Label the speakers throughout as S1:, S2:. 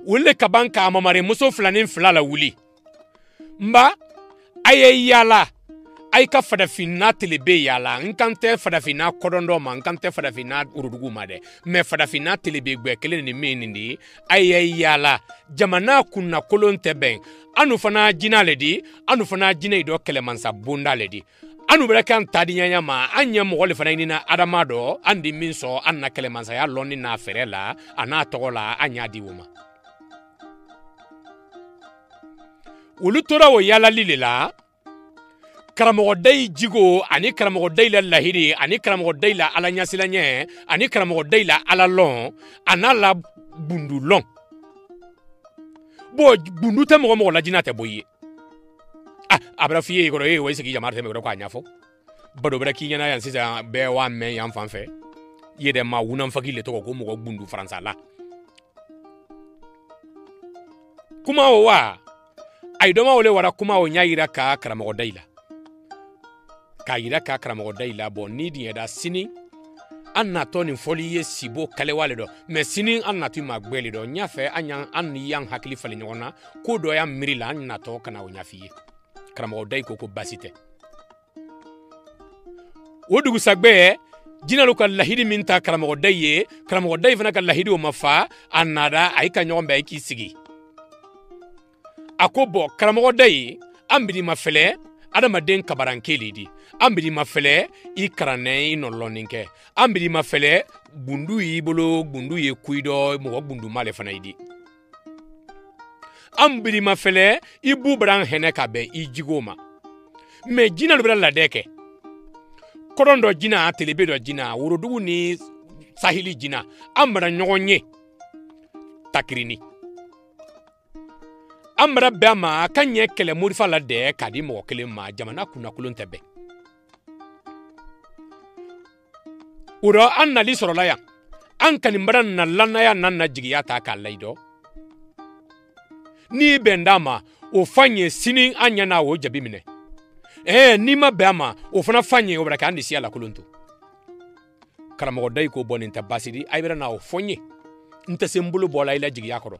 S1: Wule kabanka mamare muso filanin fila la wuli mba aye yala ay ka fadafina telebe yala nkante fadafina kodondo ma nkante fadafina urudugu ma de me fadafina telebe gbe kele ni menindi aye yala jamana kunna kolon teben anu fana jina ledi anu fana jina ido kele mansa bunda ledi anu berakan tadinya ma anya mo le fana ina adamado andi minso anna kele mansa ya lonni na ferela ana togola anya diwuma Ulutora wo yala lilela karamogodai jigo ani karamogodai la lahiri ani karamogodai la ala nyasilanye ani karamogodai la ala lon anala bundu lon bo bundu te mo la jinate boye abra fiye ko e wese ki jamarte me ko anyafo bado bra ki nyana yan sisa be wa men yan fanfe yede ma wunan fakile to ko mo bundu faransa la kuma wa ay doma wole wara kuma o nyaayira ka karamo daila ka yira ka karamo daila bo ni di da sini anna toni foliye sibo kale wale do me sini anna tu magbeli do nyafe anyan anni yang hakili fali nyona ko do ya mirila anna to kana o nyafiye karamo dai ko basite wodugu sagbe jina lo kan lahidi minta karamo dai fana kan lahidi o mafa annada ay ka nyombe ay ki sigi akobo karamogo dai ambidi mafele adamaden kabarankeli di ambidi mafele I karane inoloninke ambidi mafele bundu ibolo bundu ye kuido mo bundu male fana idi ambidi mafele ibu bran hene kabe ijigoma me jina lo la deke korondo jina telebedo jina wurudugu ni sahili jina ambara nyogonye takrini amra bama kanye kele murifa la de kadi mo kele ma jamana kuna kulun tebe uro annali sorola ya an kan mbran na lanna ya nan na jigiya ta ka laido ni bendama o fanye sini anya na wo jabi mine ni ma bama o fana fanye o braka andi siala kuluntu karamo dai ko bonin tabasidi aybera na o fonye nta sembulu bola ila jigiya koro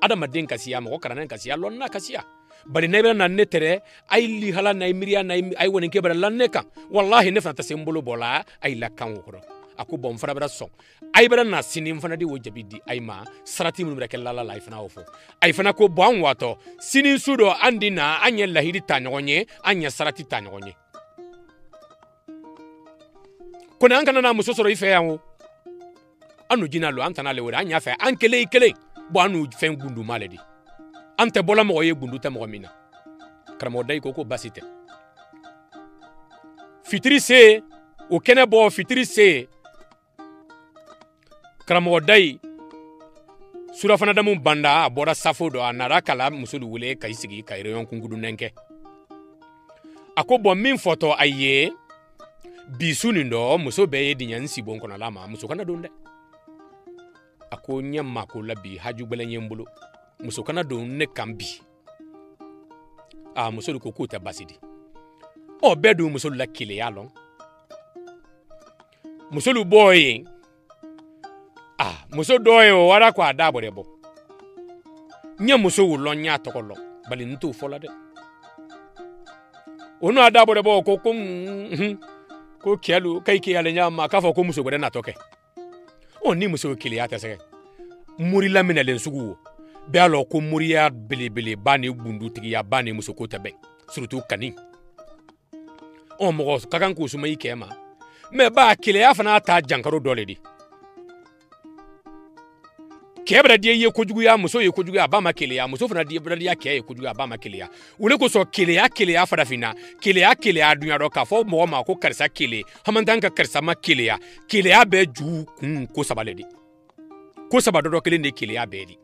S1: adamaden kasiya mo karanan kasiya lonna kasiya bari nebera na netere ay li hala na miriya na ay wonen ke bara lanne kan wallahi ne fanta sembolo bola ay la kan woro aku bom fara bara son ay bara na sinim fana di wojabidi ay ma sarati mun breke la la fana ofo ay fana ko bon wato sinin sudo andina anya lahidi tanonye anya sarati tanonye kona ankana na musosoro ife yanwo anu jinalo antana le wora anya fe ankele bo anu fen gundu maledi ante bola mo ye gundu ta mo mina karamo dai ko basite fitri se o kene bo fitri se karamo dai sura fana da mun banda abora safo do anara kala musulu wule kai sigi kai reyon kungudu nenke akobo min foto aye bisuni ndo muso be dinyansi bon kono lama muso kana donde ako nyamma ko labi haju gbelenye mbulu muso kana do ne kambi muso ko ta basidi o bedu muso la kile yalon muso lu boy muso doyo wara ko adabo rebo nya muso wulo nya tokolo bali ntu fola de ono adabo rebo ko kelu kai ke yale nya ma ka fo ko muso gode na toke oni muso kile ya tese muri lamina len sugu be alo ko muriya belebele bani bundu tigi ya bani muso ko tabe surtout kani on mo kakan ko suma yikema me ba kile ya fana ta jankaro dole di kebra die ye kojugu ya muso ye kojugu ya ba ma kile ya muso fana die bra ya ke ye kojugu ya ba ma kile ya ule ko so kile ya fada fina kile ya dunya do ka fo mo ma ko karsa kile hamantanka karsa ma kile ya be ju ko sabaledi ko sabado do kile ne kile ya be di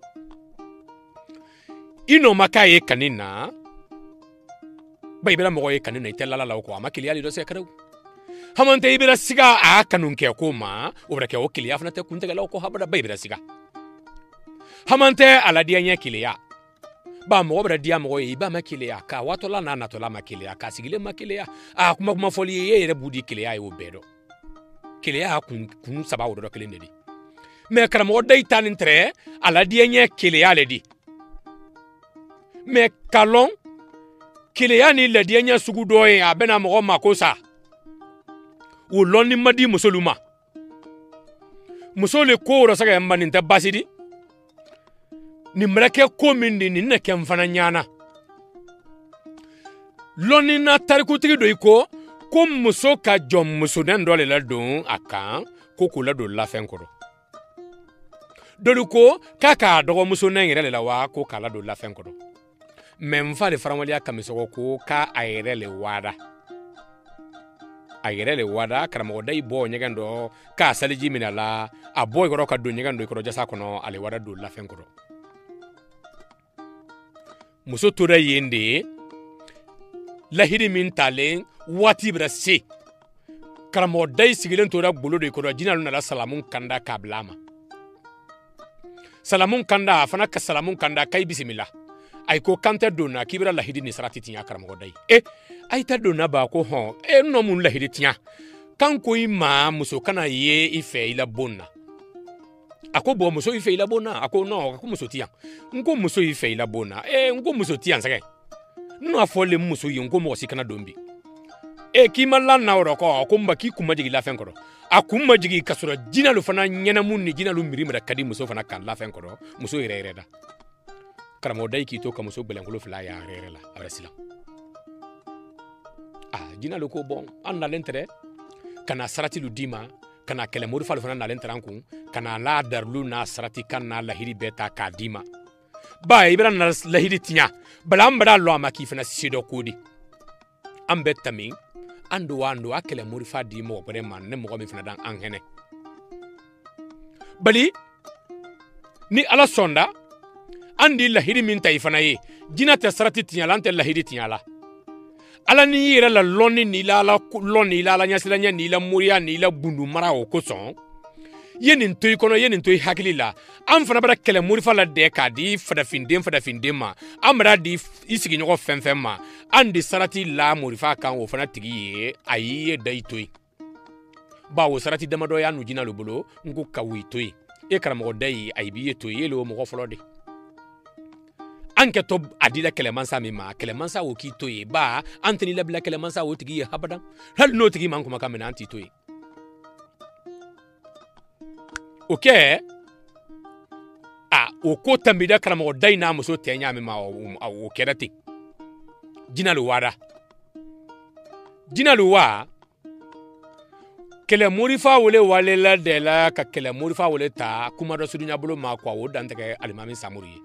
S1: ino makaye kanina baybela mo ye kanina itella la ko ma kile ya do se karaw hamante ibira siga a kanun ke ko ma obra ke o kile ya fana te kunta la ko habada baybela siga hamante ala dia nya kileya ba mo bra dia mo yi ba ma kileya ka watola na na tola ma kileya ka sigile ma kileya kuma foli ye re budi kileya e obedo kileya kun saba wodo kile ndedi me karamo dai tanin tre ala dienye kileyale di me kalon kileyani le dienye sugu doye abena mo makosa wo lonni madi musoluma musole ko ro saga mbani ta basidi ni mreke ko mindi ni ne kem fana nyana lonni na tariku tigi do iko ko muso ka jom muso den dole la don akan ko kula do la fen ko do ko kaka dogo muso nengere la wa ko kala do la fen ko même fa le faramaliya kamiso ko ka ayere le wada karamo dai bo nyegando ka saliji minala a boy ko ka do nyegando ko jasa kono ale wada do la fen ko muso tora yende lahiri min talen wati brase karamo dai sigilen tora bolo de ko jinalu na salamun kanda kablama salamun kanda fana ka salamun kanda kai bismillah ay ko kanta dona kibira lahidi ni sarati tinya karamo dai ay ta dona ba ko ho no mun lahidi tinya kan ko ima muso kana ye ife ila bonna ako bo muso ife ila bonna ako no ako muso tiya ngo muso ife ila bonna ngo muso tiya nsake no afole muso yongo mo sikana dombi kima la na oro ko mba ki kuma jigi la fen ko akumma jigi kasura jina lu fana nyana mun ni jina lu miri mara kadi muso fana kan la fen ko muso ire da karamo dai ki to ka muso belangolo fla ya rere la abrasila jina lu ko bon an na lentere kana sarati lu dima kana kele mori fal fana na lentere anku kana la darlu na sarati kana la hiri beta ka dima ba ibra na la hiri tinya balambra lo amaki fana sido kodi ambetami ando wando akele mori fa di mo bare man ne mo mi fana dan an hene bali ni ala sonda andi la hiri min tay fana ye jina ta sarati tinya lante la hiri tinya la ala ni yira la lonni ni la nyasila nya ni la muriya ni la bundu mara o ko son yenin toy kono yenin toy hakilila am fana bara kele muri fala de ka di fada finde ma amra di isigi nyogo fenfen ma andi sarati la muri fa kan wo fana tigi ye ayi dai toy ba wo sarati dama do ya nu jina lobolo ngu kawi toy karamo dai ay biye toy yelo mo ko flode anke to adila kelemansa mima kelemansa wo ki toy ba anteni labla kelemansa wo tigi ye habada hal no tigi man kuma kamena anti toy o ko tambida karamo dai na muso tenya mi ma o kerati jinalu wa kele murifa wole wale la de la ka kele murifa wole ta kuma do sudunya bolo ma kwa wo dan teke alimami samuri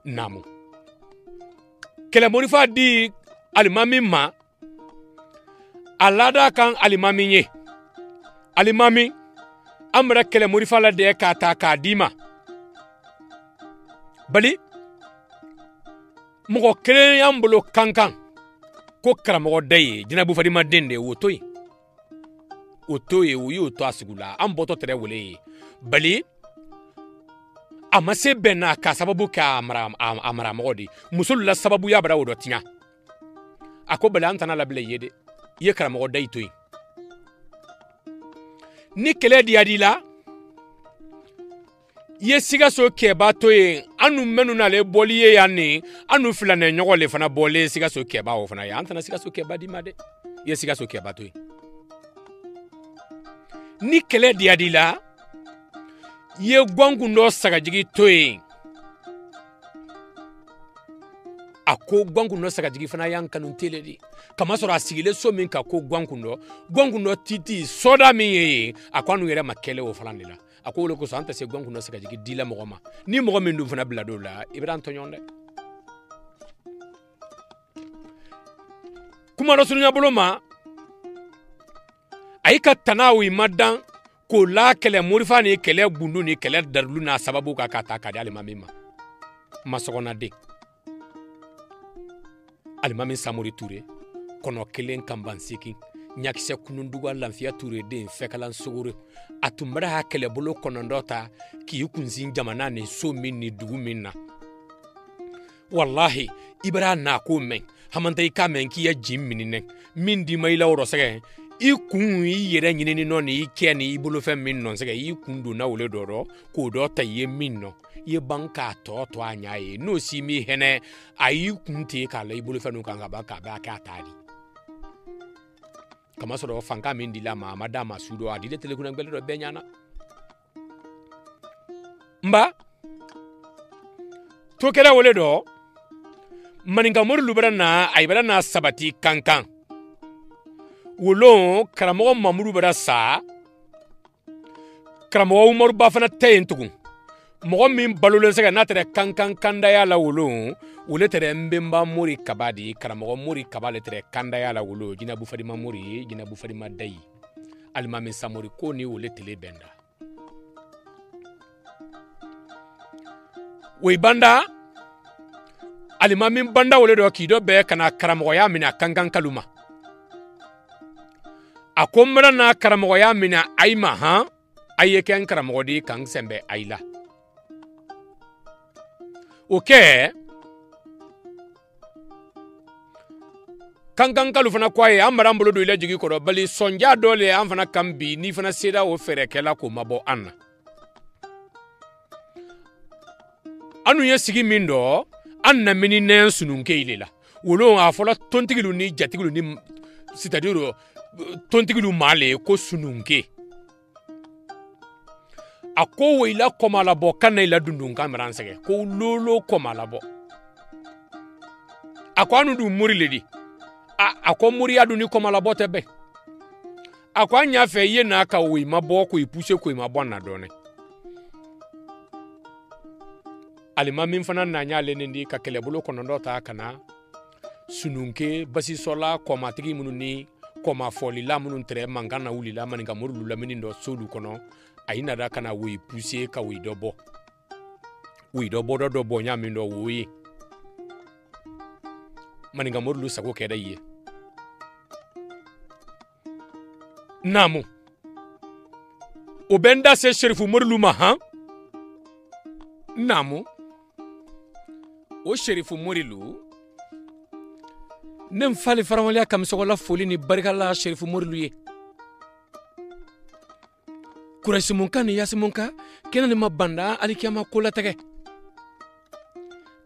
S1: namu kele murifa di alimami ma alada kan alimami nye alimami amra kele murifa la de ka ta ka dima bali mugo kele yambulo kankan ko karamo dai jinabu fadima dende wotoy uyo to asigula amboto tere wole bali amase bena ka sababu ka amara mogodi musul la sababu ya bara wodotinya ako bala antana la bele yede ye karamo dai toy ni kele diadila ye siga so keba toye anu menu na le boliye yani anu filane nyogo le fana bole siga so keba o fana ya antana siga so keba di made ye siga so keba toye ni kele diadila ye gwangu no saga jigi toye ako gwangu no saga jigi fana yan kanun teledi kama soro asigile so min ka ko gwangu no titi soda mi ye akwanu yere makele o fana nila ako wole ko so anta se gwangu no saga jigi dila mogoma ni mogo min dum fana blado la ibran tonyon kuma rasulunya boloma ayika tanawi madan ko la kele murifa ni kele bundu ni kele darlu na sababu ka kata ka dali mamima masogona de alimami samuri ture kono kelen kambansiki nyakise kununduga lanfia ture de fekalan suguru atumbara hakele bolo kono ndota ki yukunzin jamana ne so minni dugu minna wallahi ibra na ko men hamantay ka men ki ya jim minine min di mayla woro sege I kun I yɛrɛ ɲinini nɔ ni I kɛ ni I bolo fɛn min nɔ sɛgɛ I kun donna wele dɔ rɔ k'o dɔ ta I ye min nɔ I ye ban k'a tɔ to a ɲa ye n'o si mi hɛnɛ a y'i kun ten k'a la I bolo fɛn kan ka ban k'a b'a kɛ a ta di kama sɔrɔ fanka min dila ma a ma d'a ma su dɔ a dile telekunna gbɛlɛ dɔ bɛɛ ɲana nba to kɛra wele dɔ maninka Morilu bɛra na a bɛra na sabati kankan wolon karamɔgɔ Mamudu bɛra sa karamɔgɔ Umaru ba fana tɛ yen tugun mɔgɔ min balolen sɛgɛ n'a tɛrɛ kankan kandaya la wolon wole tɛrɛ Mbemba Mori Kaba di karamɔgɔ Mori Kaba le tɛrɛ kandaya la wolon Jinabu Fadima Mori Jinabu Fadima Dayi Alimami Samori ko ni wole tele bɛnda wei banda Alimami banda wole dɔ k'i dɔ bɛɛ kana karamɔgɔya minɛ kankan kaluma a ko n bɛna na karamɔgɔya minɛ ayi ma han a ye kɛ n karamɔgɔ di kan sɛnbɛ ayi la o kɛ kankan kalu fana ko a ye an mara an bolo don I la jigi kɔrɔ bali sɔnja dɔ le an fana kan bi ni fana sera o fɛrɛkɛla k'o mabɔ an na anu ye sigi min dɔ an na mini nɛn sununke ile la wolon a fɔla tontigilu ni jatigilu ni c'est-à-dire tontigilu male ko sununke a ko weila koma labɔ kana ila dundun kameran sɛgɛ ko lolo koma labɔ a ko anu du Mori le di a ko Mori adu ni koma labɔ tɛ bɛn a ko an y'a fɛ I ye n'a ka wei ma bɔ ko I pousse ko I ma bɔ na dɔɔnɛ Alimami fana na ɲale ni ka kɛlɛbolo kɔnɔndɔ ta kana sununke basisɔla kɔmatigi minnu ni kɔma fɔlila minnu tɛrɛ mankan na wulila maninka Morilu lamini dɔ solu kɔnɔ a yi nada kana wei pousse ka wei dɔ bɔ dɔ bɔ ɲa min dɔ wo ye maninka Morilu sago kɛra ye namu o bɛ n da se Sherifu Morilu ma han namu o Sherifu Morilu ne mfali faramaliya kamisogola foli ni barika la Sherifu Morilu ye kurasimunka ni yasimunka kena ni mabanda alikiyama kola tege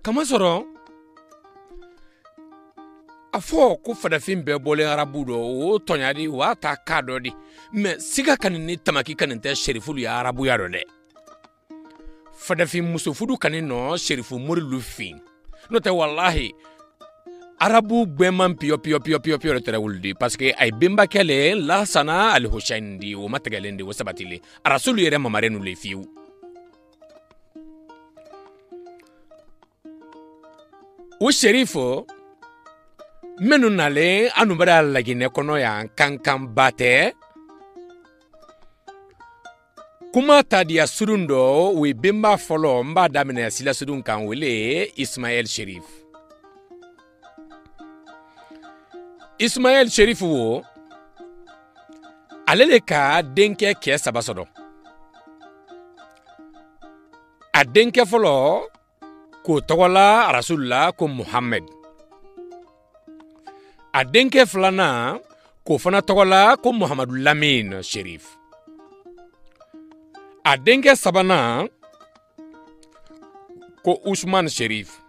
S1: kama sɔrɔ a fɔ ko fadafin bɛɛ bɔlen arabu dɔ o tɔɲadi o a ta ka dɔ di mais siga kani ni tamaki kani tɛ Sherifulu ye arabuya dɔ dɛ fadafin muso fudu kani nɔ Sherifu Morilu fin n'o tɛ wallahi arabu gbɛman piyo de tɛrɛ wuludi parce que ay bemba kɛlɛ Lasana Ali Hussein di o matɛgɛlen di o sabatile arasulu yɛrɛ mamarenu le fiwu o Sherifu menu nale anu bɛra laginɛ kɔnɔ yan kankan batɛ kuma tadiya surun dɔ o ye bemba fɔlɔ n b'a daminɛ sila surun kan wele Ismaël Sherif Ismaël Sherif wo ale le ka denkɛ kɛ saba sɔrɔ a denkɛ fɔlɔ k'o tɔgɔla Rasulula ko Muhammad a denkɛ filanan k'o fana tɔgɔla ko Muhammadu Lamin Sherif a denkɛ sabanan ko Usman Sherif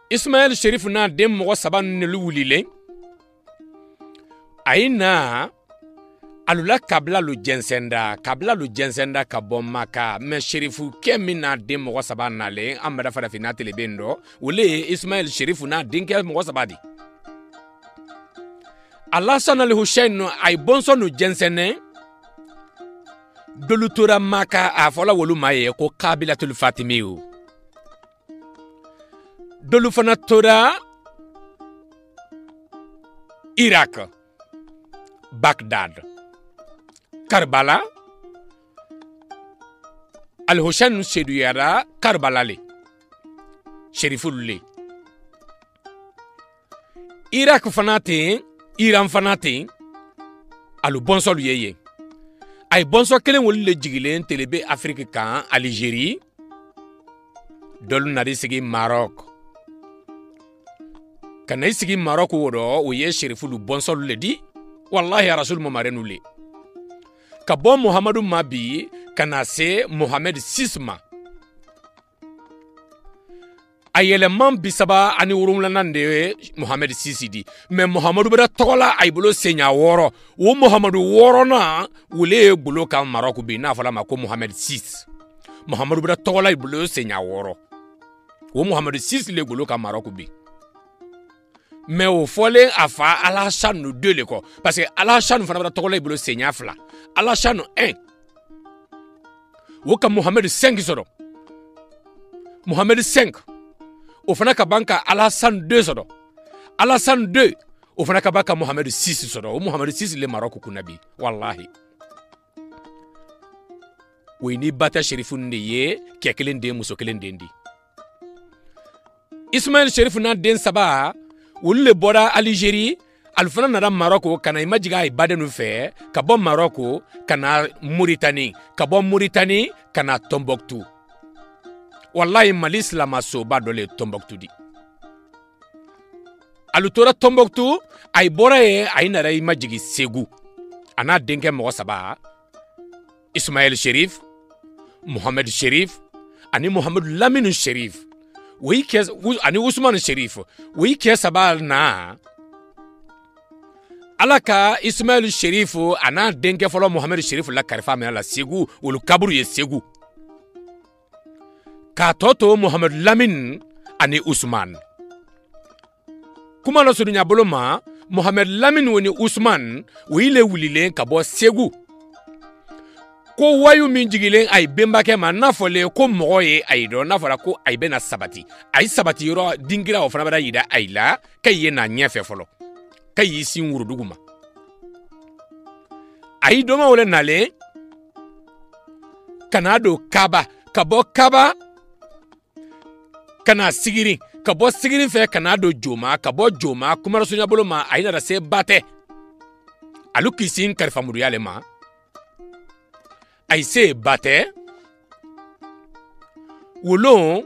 S1: Ismaël Sherif n'a den mɔgɔ saba nelu wulilen a yi na alula kabila lu jɛnsɛnda ka bɔ Maka mais Sherifu kɛ min n'a den mɔgɔ saba nalen an bɛra farafina tele bɛ yen dɔ ole ye Ismaël Sherif n'a denkɛ mɔgɔ saba di Lasana Ali Hussein a ye bɔnsɔn nu jɛnsɛnɛ dolu tora Maka a fɔla wolu ma ye ko Kabilatul Fatimiyu dolu fana tora Irak Bagdad Karbala Ali Hussein seduyara Karbala le Sherifulu le Irak fana ten Iran fana ten alu bɔnsɔlu ye yen ay bɔnsɔ kelen wolu le jigilen telebe Afrique kan Algérie dolu nari sigi Maroc kana isigi Maroc wodo o ye sherifu lu bonsol le di wallahi ya rasul mo marenu le ka bon Muhammadu Mabi kana se Mohamed Sisma ayeleman bisaba ani wurumlanan de Mohamed Sisidi mais Muhammadu bada togola ay bolo senya woro wo Muhammadu woro na wule bulo kan Maroc bi na fala ma ko Mohamed Sis Muhammadu bada togola ay bolo senya woro wo Mohamed Sis le bulo kan Maroc bi mais au fole afa Alassane 2 le ko parce que Alassane fana bada togola ay bolo senya fla Alassane 1 wo ka Mohamed 5 soro Mohamed 5 o fana ka banka Alassane 2 sodo Alassane 2 o fana ka banka Mohamed 6 sodo o Mohamed 6 le Maroc kunabi wallahi wini bata sherifun de ye kekelen de muso kelen de ndi Ismaël Sherif na den saba wulle bora Algérie alfana na Maroc kana imajiga ibadenu fe ka bon Maroc kana Mauritanie ka bon Mauritanie kana Tombouctou wallahi Mali Islam so ba dole Tombouctou di alutora Tombouctou ay bora ye ay na ray majigi Ségou ana denke mo saba Ismaël Sherif Mohamed Sherif ani Mohamed Lamine Sherif wi kes ani Ousmane Sherif wi kesaba na alaka Ismaël Sherif ana denke folo Mohamed Sherif la karifa me la Ségou wolu kaburu ye Ségou ka toto Mohamed Lamine ani Ousmane kuma no sudunya boloma Mohamed Lamine woni Ousmane wile wulile ka bo Ségou ko wayu min jigilen ay bembake ma nafole ko moye ay do nafola ko ay bena sabati ay sabati yoro dingira o fana bada yida ay la kay yena nyefe folo kay yisi wurduguma ay do ma wala nale kanado kaba kabo kaba kana sigiri kabo sigiri fe kanado joma kabo joma kuma rasunya boloma ay na se bate alu kisin karfa muriyale ma ay se bate wolon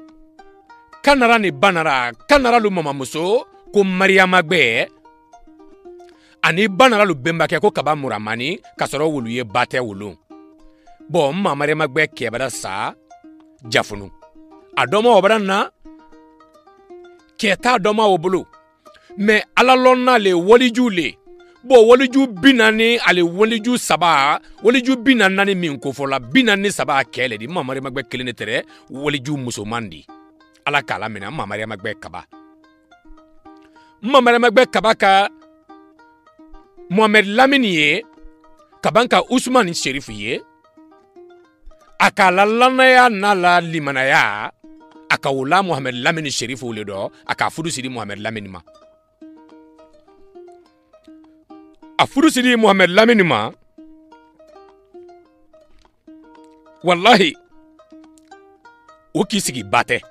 S1: kanara ni banara kanara lu mama muso ko Mariama gbe ani banara lu bembake ko kaba muramani kasoro wolu ye bate wolon bon mama Mariama gbe kebara sa jafunu adoma obara na keta adoma obulu mais alalonna le woliju le bo woliju binani ale woliju saba woliju binani min ko fola binani saba kele di mama Mariama gbe kele ne tere woliju musomandi ala kala mina mama Mariama gbe kaba mama Mariama gbe kaba ka Mohamed Lamine ye kabanka Ousmane Sherif ye akala lanaya nala limanaya akawula Mohamed Lamine Sherif wuledo aka fudu sidi Mohamed Lamine ma afuru sidi Mohamed Lamine ma wallahi o kisigi bate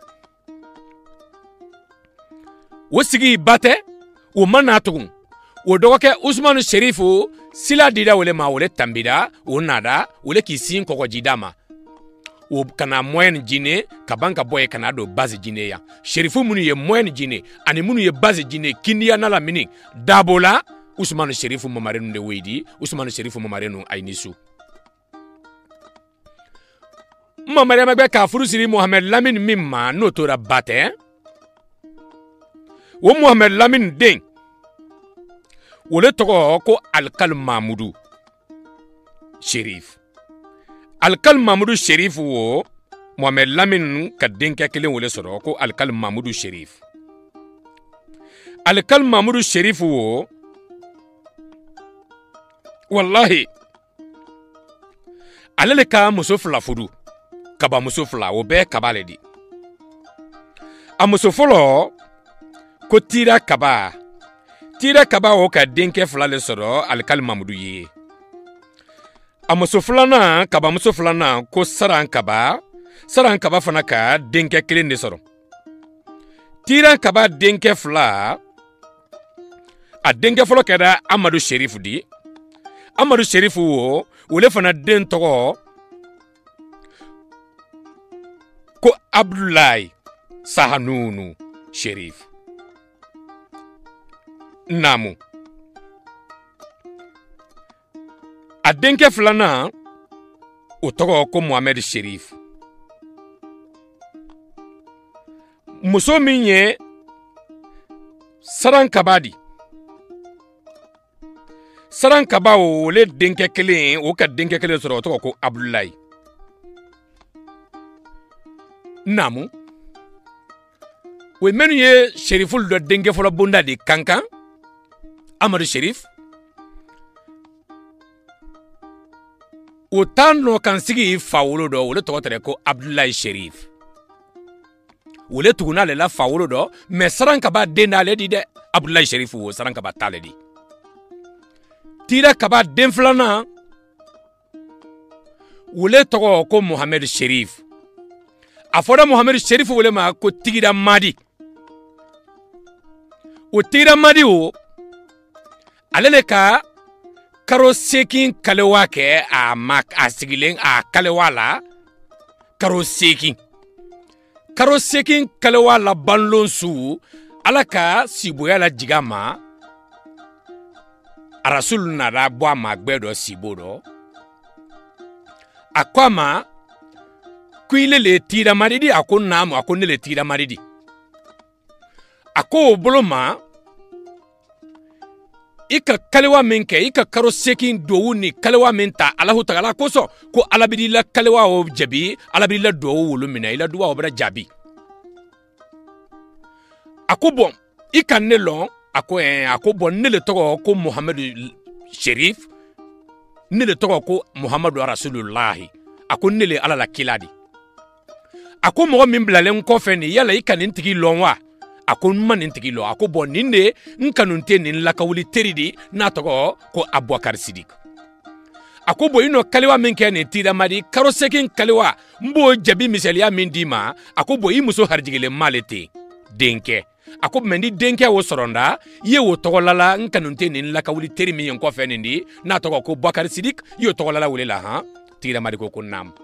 S1: o sigi bate o manatugun o dogoke Ousmane Sherif sila dida wole ma wole tambida o nada wole kisin kokojida ma o kana moyen jine kabanka boye kana do base jine ya Sherifu munu ye moyen jine ani munu ye base jine kindiya nala mini dabola Ousmane Sherif mamarenu de weidi Ousmane Sherif mamarenu ainisu mamare magbe ka furu siri Mohamed Lamine mimma no tora bate wo Mohamed Lamine den wole togo ko Alkal Mamoudou Sherif Alkal Mamoudou Sherif wo Mohamed Lamine ka denke kelen wole soro ko Alkal Mamoudou Sherif Alkal Mamoudou Sherif wo wallahi alele ka muso fula fudu kaba muso fula o be kabale di a muso folo ko tira kaba o ka denke fula le soro Alkal Mamoudou ye a muso fulana kaba muso fulana ko saran kaba fana ka denke kelen de soro tira kaba denke fula a denke folo kada Amadou Sherif di Amadou Sherif wo wole fana den togo ko Abdoulaye Sahanounou Sherif Namu. A denkɛ filanan o tɔgɔ ko Mohamed Sherif. Muso min ye Saran Kabadi. Saran Kaba o le denkɛ kelen o ka denkɛ kelen sɔrɔ o tɔgɔ ko Abdoulaye. Namu. O menu ye Sheriful dɔ denkɛ fɔlɔ bonda de kankan Amadou Sherif. O tan no kan sigi fa wolo dɔ o le tɔgɔ tɛrɛ ko Abdoulaye Sherif. O le tuguna le la fa wolo dɔ mais Saran Kaba den d'ale di dɛ Abdoulaye Sherif o Saran Kaba t'ale di. Tira Kaba den filanan o le tɔgɔ ko Mohamed Sherif. A fɔra Mohamed Sherif wele ma ko Tigira Madi. O Tigira Madi o ale le ka karo sekin kalewa kɛ a sigilen a kalewa la karo sekin. Karo sekin kalewa la banlon su ala ka siboya la jiga ma Rasul nara bɔ a ma gbɛ dɔ sibo dɔ. A ko a ma ko ile le Tigira Madi di a ko naamu a ko ne le Tigira Madi di. A ko o bolo ma I ka kalewa min kɛ I ka karo sekin dowu ni kalewa min ta Alahu Tagala kosɔn ko Ala b'i la kalewa o jabi Ala b'i la dowu wolo minɛ I la duwa o bɛna jaabi. A ko bon I ka ne lɔn a ko bon ne le tɔgɔ ko Mohamed Sherif ne le tɔgɔ ko Muhammadu Rasulullahi a ko ne le Ala la kila di. A ko mɔgɔ min bilalen kɔfɛ ni yala I ka nin tigi lɔn wa a ko man nin tigi lɔn a ko bon nin de n kanu tɛ nin lakawuli teri di n'a tɔgɔ ko Abubakar Sidik. A ko bon I nɔ kalewa min kɛ nin Tigira Madi karo sekin kalewa n b'o jabi misaliya min d'i ma a ko bon I muso harijigilen m'ale ten denkɛ. A ko mais ni denkɛ o sɔrɔnda I ye o tɔgɔlala n kanu tɛ nin lakawuli teri min ye n kɔfɛ nin di n'a tɔgɔ ko Bakari Sidik I y'o tɔgɔlala wele la han Tigira Madi ko naam.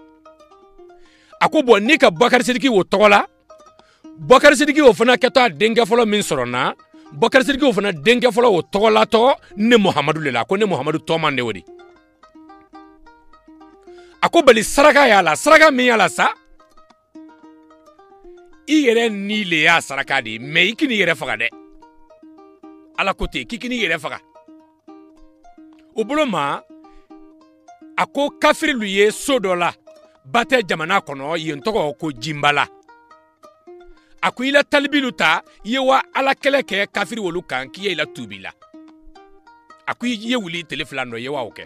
S1: A ko bon ni ka Bakari Sidiki o tɔgɔla Bakari Sidiki o fana kɛtɔ a denkɛ fɔlɔ min sɔrɔnna Bakari Sidiki o fana denkɛ fɔlɔ o tɔgɔlatɔ ne Muhamadu le la ko ne Muhamadu tɔman de o di. A ko bali saraka y'a la saraka min y'a la sa I yɛrɛ ni le y'a saraka de mais I k'i yɛrɛ faga dɛ Ala ko ten k'i k'i yɛrɛ faga. O bolo ma a ko kafirilu ye so dɔ la ba tɛ jamana kɔnɔ yen tɔgɔ ko Jimbala. A ko I la talibilu ta I ye wa Ala kɛlɛ kɛ kafiri wolu kan k'i ye I la tuubi la. A ko I ye wuli tele fila nɔ I ye wa o kɛ.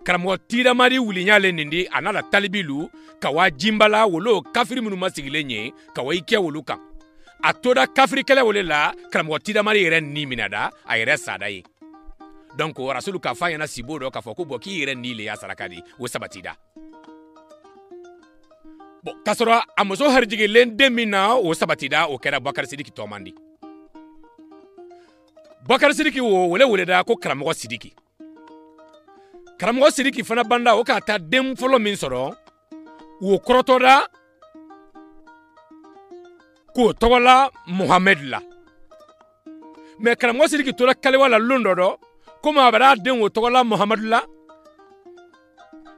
S1: Karamɔgɔ Tigira Madi wuli ɲale nin di a n'a la talibilu ka wa Jimbala wolo kafiri minnu ma sigilen ye ka wa I kɛ wolu kan. A toda kafiri kɛlɛ wole la karamɔgɔ Tigira Madi yɛrɛ ni minɛda a yɛrɛ sada ye. Donc Rasulu k'a fɔ a ɲɛna sibo dɔ k'a fɔ ko bon k'i yɛrɛ ni le y'a saraka di o sabatida. Bon k'a sɔrɔ a muso harijigilen den min na o sabatida o kɛra Bakari Sidiki tɔman di. Bakari Sidiki o weleda ko karamɔgɔ Sidiki. Karamɔgɔ Sidiki fana banda o k'a ta den fɔlɔ min sɔrɔ o kɔrɔtɔda k'o tɔgɔla Mohamed la. Mais karamɔgɔ Sidiki tora kalewa la lon dɔ dɔ komi a bɛra den o tɔgɔla Mohamadu la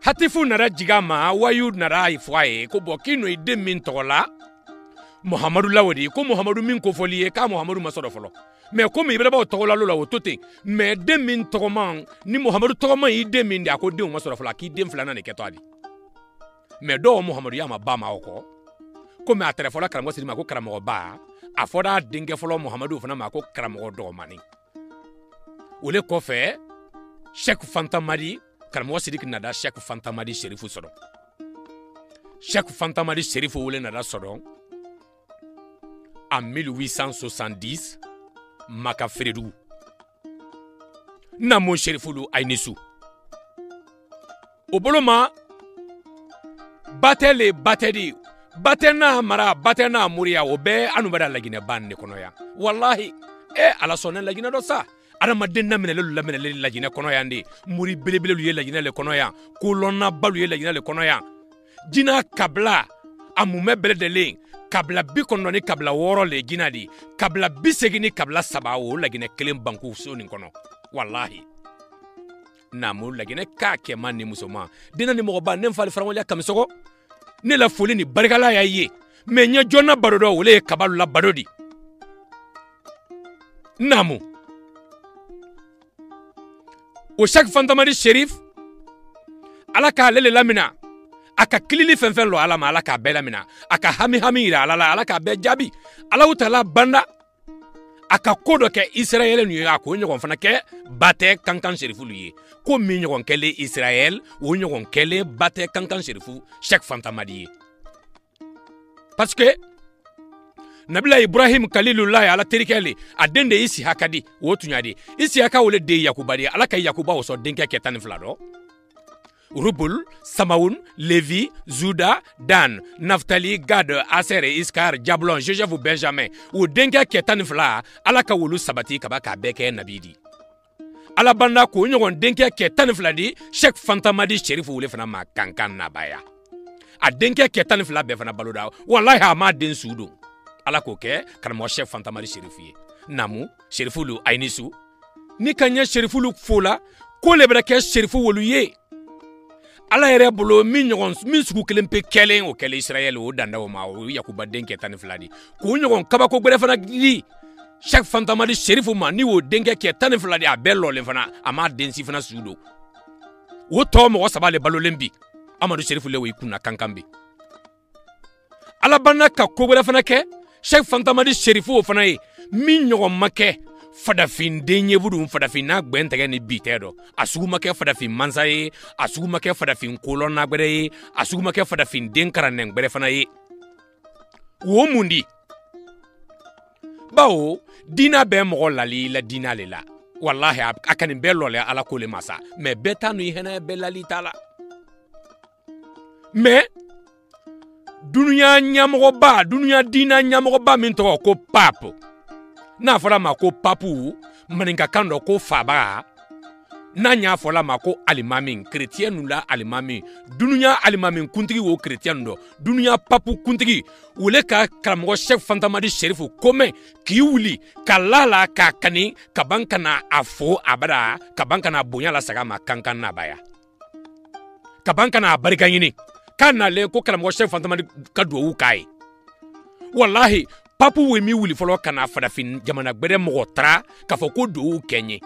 S1: Hatifu nara jiga ma wayu nara fɔ a ye ko bon k'i n'o I den min tɔgɔla Mohamadu la o di ko Mohamadu min kofɔli ye k'a Mohamadu ma sɔrɔ fɔlɔ mais komi I bɛrɛbaaw tɔgɔla lo la o to ten mais den min tɔgɔman ni Mohamadu tɔgɔman I den min di a ko denw ma sɔrɔ fɔlɔ a k'i den filanan de kɛtɔ a di mais dɔw Mohamadu ya ma ba ma o kɔ komi a tɛrɛfɔla karamɔgɔ Sidiki ma ko karamɔgɔ ba a fɔra a denkɛ fɔlɔ Mohamadu fana ma ko karamɔgɔ dɔgɔmani. O le kɔfɛ Cheikh Fanta Madi karamɔgɔ Sidiki nada Cheikh Fanta Madi Sherifu sɔrɔ. Cheikh Fanta Madi Sherifu wele nada sɔrɔ en 1870 Maka Feredugu. Namo Sherifulu Aynisu. O bolo ma batele batedi batena mara batena muriya o bɛɛ anu bɛda laginɛ ban ne kɔnɔ yan. Wallahi ala sɔnna laginɛ dɔ sa. Adamaden na minɛlen laminɛlen laginɛ kɔnɔ yan de. Muri belebelelu ye laginɛ le kɔnɔ yan. Kolɔnna balu ye laginɛ le kɔnɔ yan. Jina kabla a mumɛ bɛlɛdɛlen kabla bi kono ni kabla woro le ginadi kabla bisegi ni kabla sabawo la gine kelen banku so ni kono wallahi namu la gine ka ke man ni musoma dina ni mo ba nem fal faranwali kam soko ne la foli ni barikala ya ye me nya jonna barodo wole kabalu la barodi namu o chaque fantamari shérif ala ka lele lamina aka kilili fenfen lo ala ma ala ka bela mina aka hami ira ala ka be jabi ala utala banda aka kodo ke Israël nu ya ko nyogon fana ke bate kankan sherifu liye ko mi nyogon kele Israël wo nyogon kele bate kankan sherifu chaque fantamadi parce que Nabila Ibrahim Khalilullah ala terikeli adende isi hakadi wo tunyadi isi haka wole de yakubadi ala ka yakuba wo so denke ke tan flado Rubul, Samaoun, Lévi, Zouda, Dan, Naftali, Gad, Aser, Iskar, Jablon, Joseph ou Benjamin, ou Denka Ketanifla, Alaka Wulu Sabati, Kabaka Beke Nabidi. Ala banda ko nyogon Denka Ketanifla di, Cheikh Fantamadi Sheriff ou Lefana Kankan Nabaya. A Denka Ketanifla Befana Baluda, Wallahi Hama Den Soudou. Ala koke, Kanamo Cheikh Fantamadi Sherifie. Namu, Sherifulu Ainisu. Ni Kanya Sherifulu Fola, ko lebrake Sherifu Woluye. Ala yɛrɛ bolo min sugu kelen pe kelen o kɛlɛ Israël o danda o ma o Yakuba denkɛ 12 di ko ɲɔgɔn kabako gbɛrɛ fana di chaque fantamadi sherifu ma ni o denkɛ kɛ 12 di a bɛɛ lɔlen fana a ma densi fana sudo o tɔ mɔgɔ 3 le balolen bi Amadu sherifu le o kunna kankan bi ala banna ka ko gbɛrɛ fana kɛ chaque fantamadi sherifu o fana ye min ɲɔgɔn ma kɛ fadafin denye budu fadafin na gbentege ni bitedo asuguma ke fadafin mansaye asuguma ke fadafin kolon na gbere asuguma ke fadafin den karanen gbere fana ye wo mundi bawo dina be mo lali la dina lela wallahi akani be lole ala ko le masa me betanu hena be lali tala me dunya dina nyamo ba min to ko papo na fola ma ko papu maninka kando ko faba na nya fola ma ko alimamin chrétien la alimamin dununya alimamin kuntigi wo chrétien do dununya papu kuntigi wole ka kalamo chef fantamadi sherifu kome ki wuli kalala ka kani kabankana afo abada kabankana bonya la saga ma kankan na baya kabankana barika yini kana le ko kalamo chef fantamadi kado kai wallahi papu we mi wuli folo kana fadafin jamana gbere mo tra ka fo ko do kenye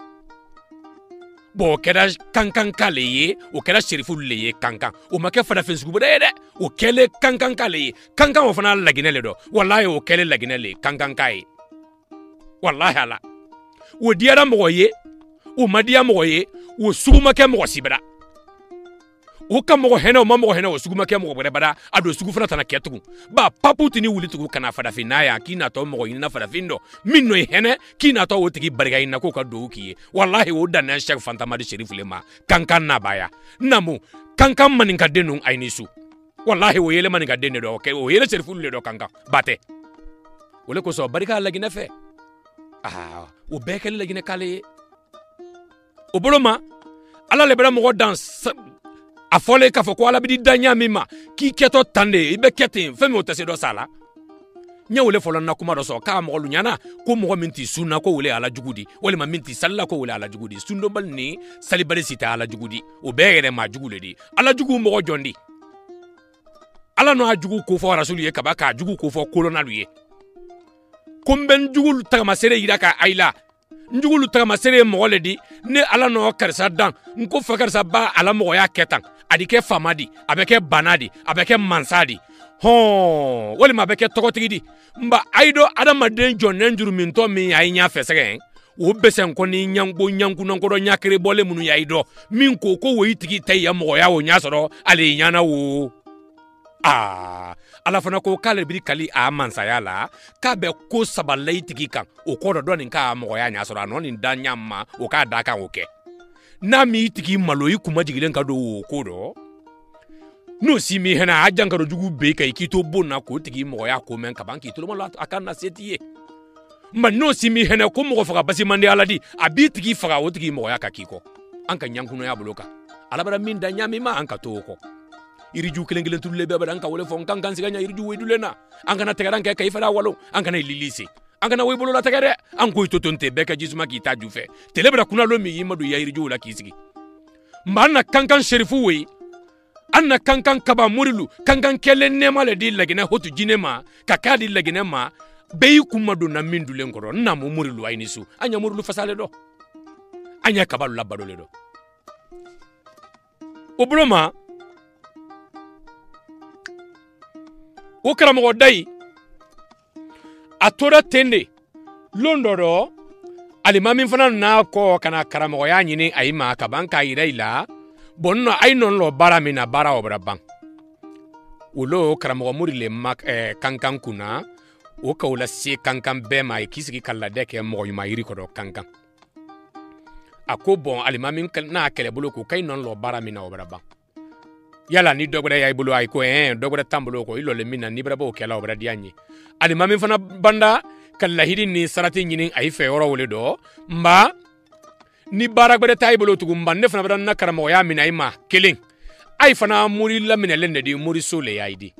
S1: bo keda kankan kale ye o keda sherifu le ye kankan o make fadafin sugu de o kele kankan kale ye kankan o fana laginele do wallahi o kele laginele kankan kai wallahi ala o diara mo ye o madia mo ye o sugu make mo sibra o kam mo hena o mamo hena o sugu make mo gbere bada ado sugu fana tana ketugu ba papu tini wuli tugu kana fadafin na ya kina to mo yina fadafin do minno hene kina to o tigi barga ina ko ka do ki wallahi o dan Cheikh Fantamadi Sheriff lema kankan na baya namu kankan maninka denun ainisu wallahi o yele maninka denne do okay o yele Sheriff le do kankan bate wole ko so barika lagina fe o bekel lagina kale o boloma ala le bra mo dans a fole ka fo ko ala bidi danya mima ki keto tande ibe ketin femi o tese do sala nya wole folo na kuma do so ka mo lunyana ko mo minti sunna ko wole ala jugudi wole ma minti salla ko wole ala jugudi sundo balni salibale sita ala jugudi o beere ma jugule di ala jugu mo jondi ala no ajugu ko fo rasulu ye kabaka jugu ko fo kolonalu ye komben jugul tagama sere yiraka aila njugulu tagama sere mo le di ne ala no karsa dan nko fa karsa ba ala mo ya ketan adike famadi abeke banadi abeke mansadi wole ma beke tokotigi mba aido adama den jonnen juru min to mi ay nya fesege wo besen ko ni nyango non ko do nyakere bole munu ya aido min ko wo yitigi tay ya mo ya wo nya soro ale nyana wo ala fana ko kale bi kali a mansaya la ka be ko sabalai tigi kan o ko do nin ka mo ya nya soro anon nin dan nyamma o ka da kan oke na mi tigi maloyi kuma jigilen ka do ko do no si mi hena ajanga do jugu be kai kito bonna ko tigi mo ya ko men ka banki to mo la akana setiye man no si mi hena ko mo faga basi mande aladi abi tigi faga o tigi mo ya ka kiko anka nyankuno ya boloka alabara min da nyami ma anka to ko iriju kelen tulle be badan ka wole fon kan siganya iriju wedulena an kana tegaran ke kay fara walo an kana lilisi an kana we bolo la tegare an ko totonte be ka jisuma ki ta jufe telebra kuna lo mi yimadu ya iriju la kisigi mbanna kankan sherifu we anna kankan kaba murilu kankan kelen nema le di lagina hotu jinema kakadi lagina ma beyi kumado na mindule ngoro na mo murilu aynisu anya murilu fasale do anya kabalu la badole do obroma o karamo dai atora tende londoro alimami fana na ko kana karamo ya nyini ayima kabanka iraila bonno ay non lo baramina bara obra bang ulo karamo murile mak kankan kuna o kawla se kankan be ma kisigi kala deke mo yuma yiri ko do kankan ako bon alimami na kele bolo ko kay non lo baramina obra bang yala ni dogre ya bolo ay ko dogre tambulo ko ilo le mina ni brabo kala obra dianyi alimami fana banda kala hidi ni sarati nyini ay fe oro wole do mba ni baragbere tay bolo tugumba ne fana bran na karamo ya mina ima killing ay fana muri la mina lende di muri sole ya idi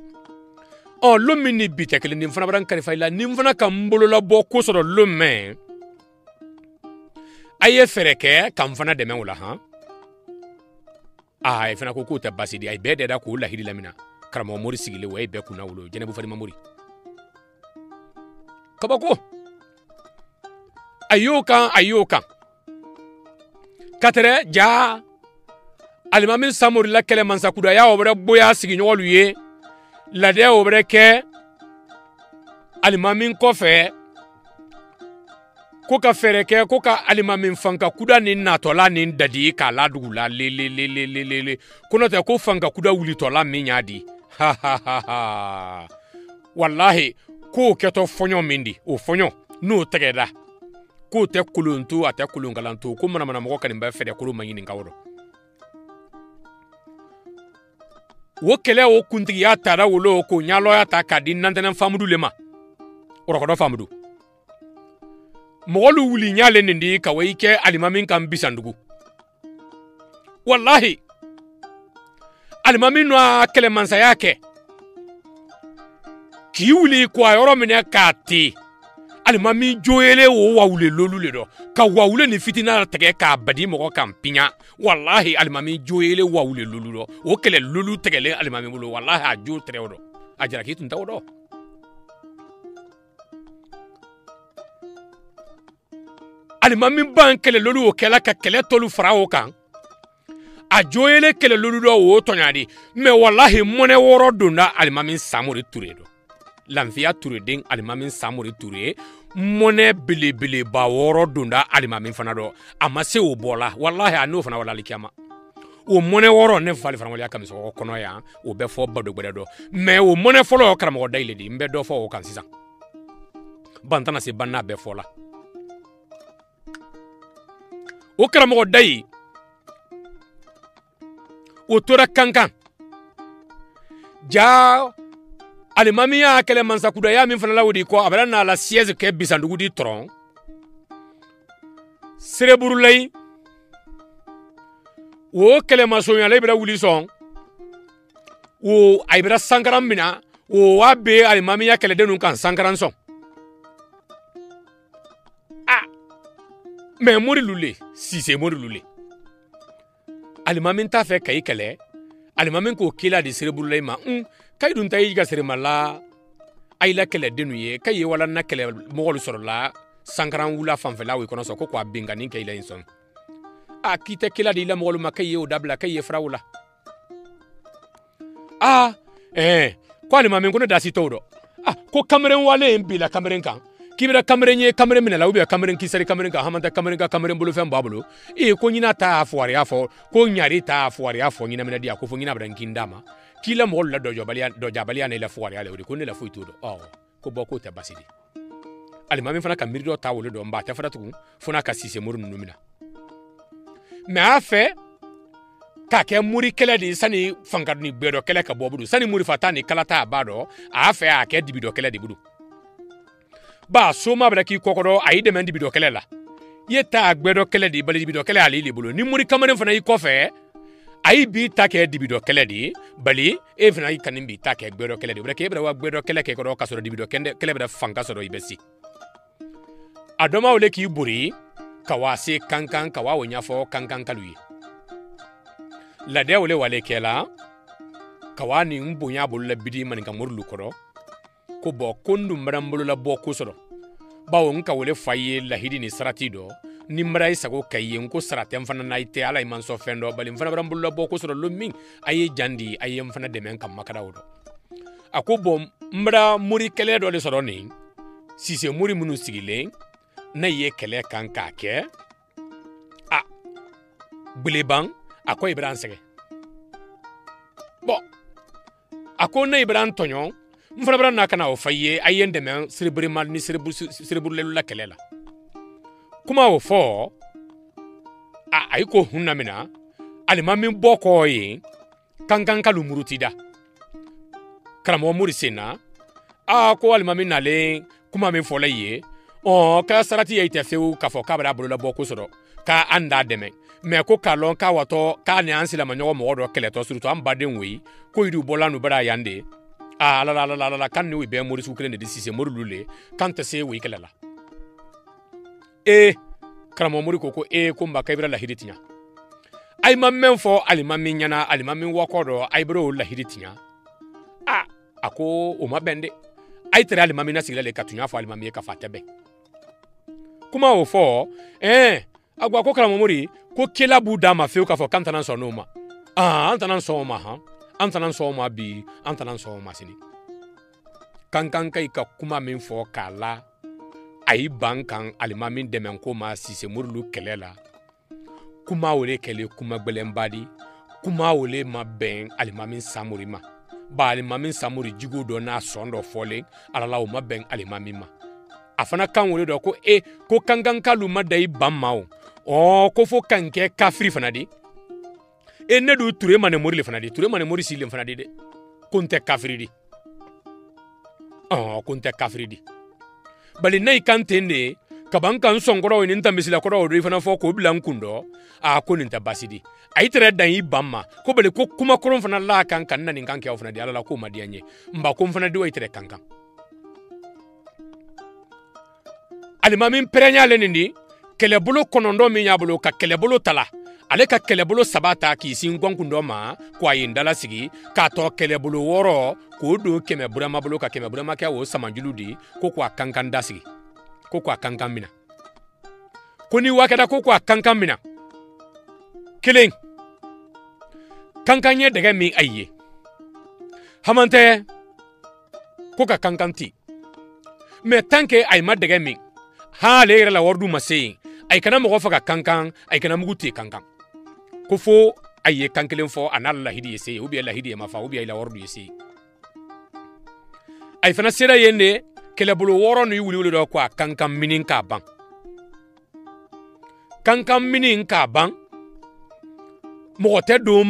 S1: o lumi ni bitekele ni fana bran kari fayla ni fana kambolo la boko so do lumme ay fereke kam fana de menwula ha ay fana ko ta basidi ay bede da ko la hidi la mina karamo muri sigile way be kuna wulo jenebu fadi mamuri kabako ayoka katre ja alimami samur la kele mansa kuda ya obre boya sigi nyolu ye la de obre ke alimami kofe ko ka fere ke ko ka alimami fanka kuda ni natola ni dadi ka la dugula le kono te ko fanka kuda wuli tola mi nyadi ha wallahi ko keto fonyo mindi o fonyo no tegeda ko te kuluntu ate kulungalantu ko mana mo kan ba fede kulu manyini ngawro wo kele o kunti ya tara wolo ko nyalo ya ta kadin nantene famudu lema oro ko do famudu mogolu wuli nyale ndi ka wayike alimamin kan bisandugu wallahi alimamin no kele mansa yake ki wuli kwa yoro mine kati alimami joyele wo wawule lolu le do ka wawule ni fitina tege ka badi mo kan pinya wallahi alimami joyele wawule lolu do o kele lolu tegele alimami bulu wallahi a jo trewodo ajara ki tunta wodo alimami ban kele lolu o kela ka kele tolu farawo kan a joyele kele lolu do wo tonyadi me wallahi mone woro dunda alimami samuri turedo lanfiya ture den alimamin samuri ture mone bele ba woro dunda alimamin fana do amase o bola wallahi anu fana wala likiyama o mone woro ne fali fana wala kam so kono ya o be fo bado gbede do me o mone folo karamo daile di mbe do fo o kan sisan bantana se banna be fola o karamo dai o tora kankan ja alimami ya kele mansa kuda ya min fana lawdi ko abara na la siège ke bisandugu di tron sereburulay wo kele maso ya lebra wuli son wo aybra sankaram mina wo wabe alimami ya kele denun kan sankaran son mais mori lule si c'est mori lule alimami ta fe kay kele alimami ko kila di sereburulay ma kay dun tay ga sere mala ay la kele denu ye kay wala na kele mogol soro la sankaran wula fanfela we kono so ko kwa binga nin kay la inson kite kila di la mogol ma kay o dabla kay frawula ko ali mamen kono dasi todo ko kameren wale en bila kameren kan kibira kameren ye kameren mina la ubi kameren kisari kameren kan hamanta kameren bulu fen babulu ko nyina ta afuari afo ko nyari ta afuari afo nyina mina dia ko fo nyina bran kindama kila mo la do jabaliya ne la fuari ale ko ne la fuitudo ko boko te basidi ali mami fana ka mirdo tawolo do mba ta fara tugu funa ka sise murun numina me afe ka ke muri kele di sani fangar ni bedo kele ka bobudu sani muri fatani kala ta bado afe a ke dibido kele di budu ba so ma bra ki kokodo ayi de men dibido kele la yeta agbedo kele di bali dibido kele ali li bulu ni muri kamane fana yi kofe ay bi ta ke dibido kele di bali e fana kanin bi ta ke gbedo kele di breke bra wa gbedo kele ke ko ka so dibido kende kele bra fanka so do ibesi adoma ole ki buri kawase kankan kawa wonya fo kankan kalui la de ole wale kela kawani mbunya bulla bidi man ka murlu koro ko bo kondu mrambulu la bo kusoro bawo nka wole faye la hidi ni sarati do ni mrai sago kaye nko sarate mfana naite ala iman so fendo bali mfana mrambulu la bo kusoro luming aye jandi aye mfana demen kam makada wodo akobo mra muri kele do le soro ni si se muri munu sigile na ye kele kan ka ke a buleban ako ibran sege bo ako na ibran tonyo mfana bran na kana o faye ayende men siribri mal ni siribur lelu la kelela kuma o fo ay ko hunna mina ali mamin boko yi kankan kalu murutida karamo muri sena ko ali mamin nale kuma min fo laye o ka sarati yite feu ka fo kabra bulu la boko soro ka anda deme me ko kalon ka wato ka ni ansila manyo mo do keleto suruto ambaden wi ko yidu bolanu bara yande la kan ni be mori su krene de sise mori lule kan ta se wi kelala karamo mori koko ko mba kaybra la hiditinya ay mammen fo ali mammin nyana ali mammin wakodo ay bro la hiditinya ako o mabende ay tere ali mammin nasigla le katunya fo ali mammin ka fatebe kuma o fo agwa ko karamo mori ko kela bu dama fe ka fo kan tanan so no ma antanan so ma ha antanan so ma bi antanan so ma sini kankan kai ka kuma min fo kala ay bankan alimamin demen ko ma sise murlu kelela kuma wole kele kuma gbelembadi kuma wole ma ben alimamin samuri ma ba alimamin samuri jigo do na sondo fole alala o ma ben alimamin ma afana kan wole do ko ko kankan kalu ma dai bammao ko fo kanke kafri fana di ne do ture mane mori le fana di ture mane mori sile fana di de konte kafri di konte kafri di bali nay kantende kabankan songoro ni ntambisila koro do fana fo ko bilan kundo ko ninta basidi ay tere dan yi bamma ko bali ko kuma koron fana la kan kan nan kan ke fana di ala ko madianye mba ko fana di way tere kankan alimamin prenya lenindi kelebulu konondo mi nyabulo ka kelebulu tala ale ka kelebulu sabata ki sin gonkundo ma ko ayindala sigi ka to kelebulu woro ko do keme burama bulo ka keme burama ka wo samanjuludi ko kwa kankan dasigi ko kwa kankan mina ko ni wakada ko kwa kankan mina killing kankanye daga mi ayye hamante ko ka kankanti me tanke ay ma daga mi ha le la wordu masei ay kana mo fa ka kankan ay kana muguti kankan ko fo ayye kankelen fo anal la hidi yese ubi la hidi ma fa ubi la wordu yese ay fana sera yende kele bulu woro no wuli do kwa kankan minin ka ban kankan minin ka ban mogote bo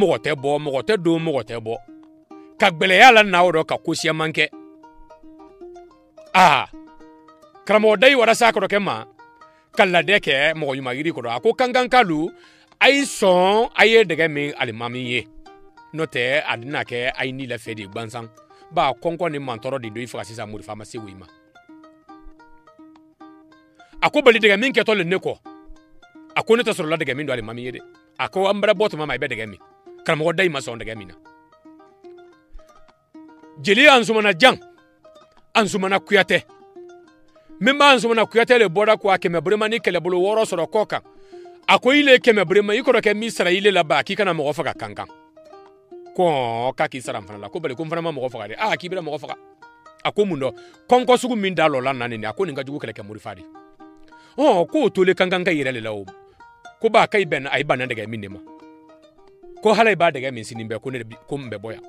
S1: ka gbele yala na woro ka kusiya manke karamo dai wara sa ko kema kala deke mo yuma yiri ko ko kankan kalu ay son aye dege min alimami ye note adina ke ay ni la fedi gbansan ba konko ni mantoro di do ifa sisa muri pharmacy wima ako bali dege min ke to le neko ako ne tasoro la dege min do alimami ye de ako ambra bot mama ibe dege min karamo dai ma son dege mina jeli ansumana jang ansumana kuyate memba ansumana kuyate le boda ko akeme brema ni kele bolo woro soro koka ako ile keme brema ikoro ke misra ile la ba ki kana mo faka kankan ko ka ki sara mfana la ko bale ko mfana mo faka de ki bela mo faka ako mundo konko sugu min dalo la nanene ako ninga jugu kele ke muri fadi ko to le kankan ka yire le lawo ko ba kai ben ay banan daga min ma ko halay ba daga min sinimbe ko ne ko mbe boya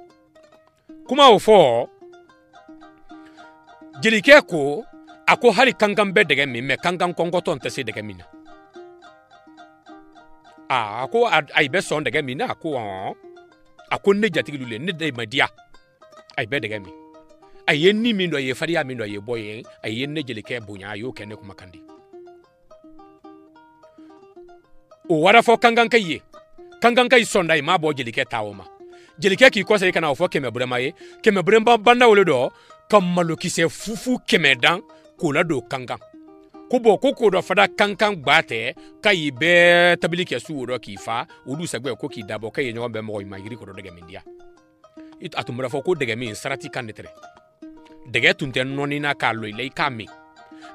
S1: kuma o fo jelike ko ako hali kankan be daga min me kankan konko ton tese daga min ako ay be son daga min ako ne jatigi lule ne dai madia ay be daga min ay ni min do ye fariya min do ye boye ay ne jelike bunya yo kene kuma kandi o wara fo kankan kaye kankan kai sonda ma bo jelike tawoma jelike ki ko sai kana ofo keme burema ye keme burema banda wole do kamalo ki se fufu keme dan ko la do kankan ko bo ko do fada kankan gbate kai be tabilike su do ki fa odu sagbe ko ki dabo kai nyo be mo ma yiri ko do de mindia it atumra fo ko de min sarati kandetre de tunten nonina ka lo ile kami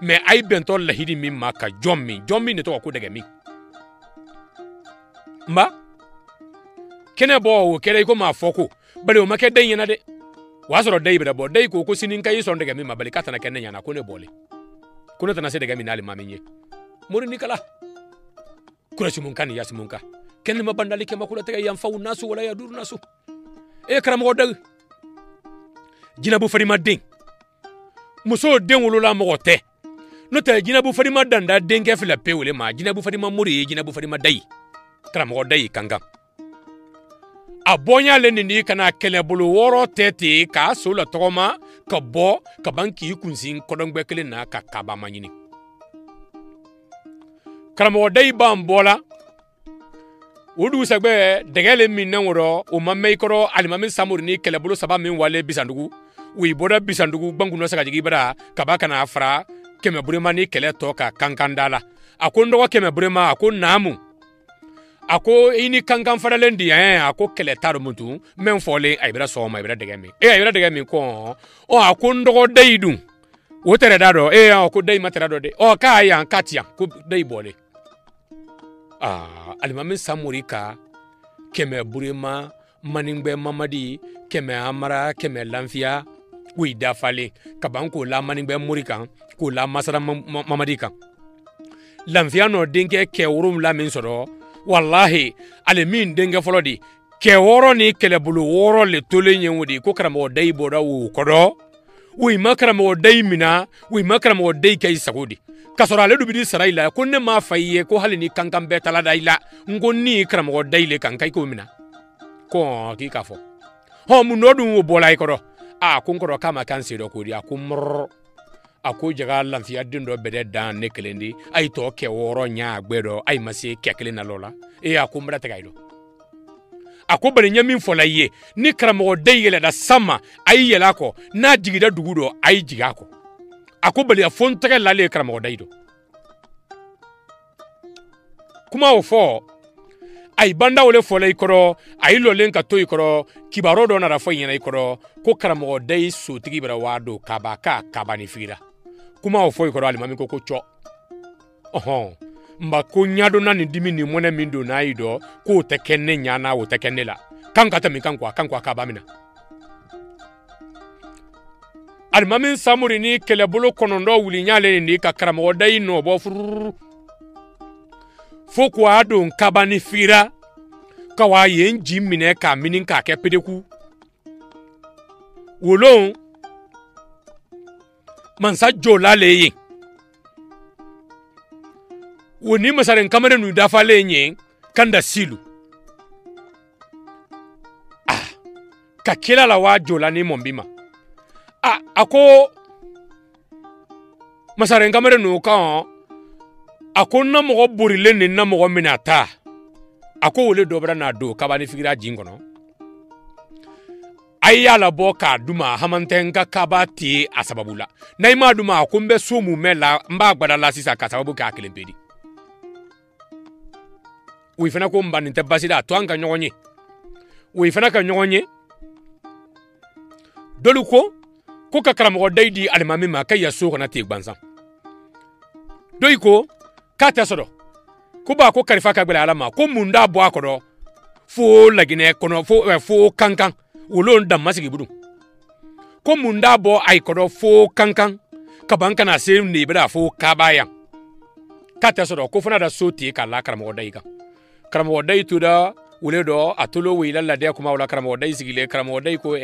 S1: me ay bento la hidi min maka jommi ne to ko de min mba kene bo kere ko ma foko bale o make den yana de wasoro dai bida bo dai ko sinin kai son daga mi mabali katana kenne yana ko ne bole kuno tana se daga mi nali maminye muri nikala kula shi mun kan ya mun ka kenne ma bandali ke makula taga yan fawu nasu wala ya dur nasu e karam go dag jina bu farima den muso den wulula mo te no te jina bu farima danda den ke fila pe wole ma jina bu farima muri jina bu farima dai karam go dai kanga abonya le ni kana kele bulu woro tete ka solo toma ka bo ka banki kunsin kodongbe kele na ka kaba manyini karamo dai bambola wudu sagbe degele min nanworo o mamme koro alimami samur ni kele bulu saba min wale bisandugu wi boda bisandugu bangu no saka jigi bara kaba kana afra keme burema ni kele toka kankandala akondo keme burema akon namu ako ini kankan faralendi ako kele taro mutu men fole ay bira so ma bira degami ay bira degami ko o ako ndogo deidun o tere dado ako dei matera do de o ka ya katia ko dei bole alimami samurika keme burema maningbe mamadi keme amara keme lanfia wi dafale kabanko la maningbe murika ko la masara mamadi kan lanfia no dinge ke wurum la min soro wallahi ale min denga folodi ke woro ni kele bulu woro le tole nyewudi ko karamo dai boda wu kodo wi makramo dai mina wi makramo dai kai sagodi kasora le dubidi saraila ko ne ma faye ko halini kankan betala daila ngoni karamo dai le kan kai ko mina ko ki kafo ho munodu wo bolai kodo kun kodo kama kan sedo ko dia kumr ako jaga lanfia dindo bede dan ne kelendi ay to ke woro nya agbedo ay masi kekele na lola ako mra tagaido ako bari nyami fola ye ni karamo deyele da sama ay yela ko na jigida dugudo ay jigako ako bari afon taga lale karamo daydo kuma ofo ay banda wole fola ikoro ay lolen ka to ikoro kibaro do na rafo yena ikoro ko karamo dey so tigi bara wado kabaka kabani fira kuma ofo ikoro alimami ko cho mba ko nyado na ni dimi ni mone mindo na ido ko tekenne nyana wo tekenne la kanka tami kankwa kaba mina alimami samuri ni kelebolo konondo wuli nyale ni ka karamo dai no bo furu foko ado kabani fira kawa yen jimine ka minin ka ke pedeku wolon mansa jola leye woni masaren kamere nu dafa lenye kanda silu ka kila la wa jola ni mombima ako masaren kamere nu ka ako na mo borile ni na mo minata ako wole dobra na do kabani figira jingono ayala boka duma hamantenga kabati asababula naima duma kumbe sumu mela mba gbada la sisa kasababu ka kelempedi wi fana ko mbani te basida to anga nyonye wi fana ka nyonye doluko ko ka karamo daidi alimami ma kay yaso ko na te gbansan doiko ka te sodo ko ba ko karifa ka gbela alama ko munda bo akodo fo lagine kono fo kankan wolon dam masigi budu ko munda bo ay kodo fo kankan kabanka na se ne bida fo kabaya ka te sodo ko fana da soti ka la karamo daika karamo dai tuda wule do atolo wila la de kuma wala karamo dai sigile karamo dai ko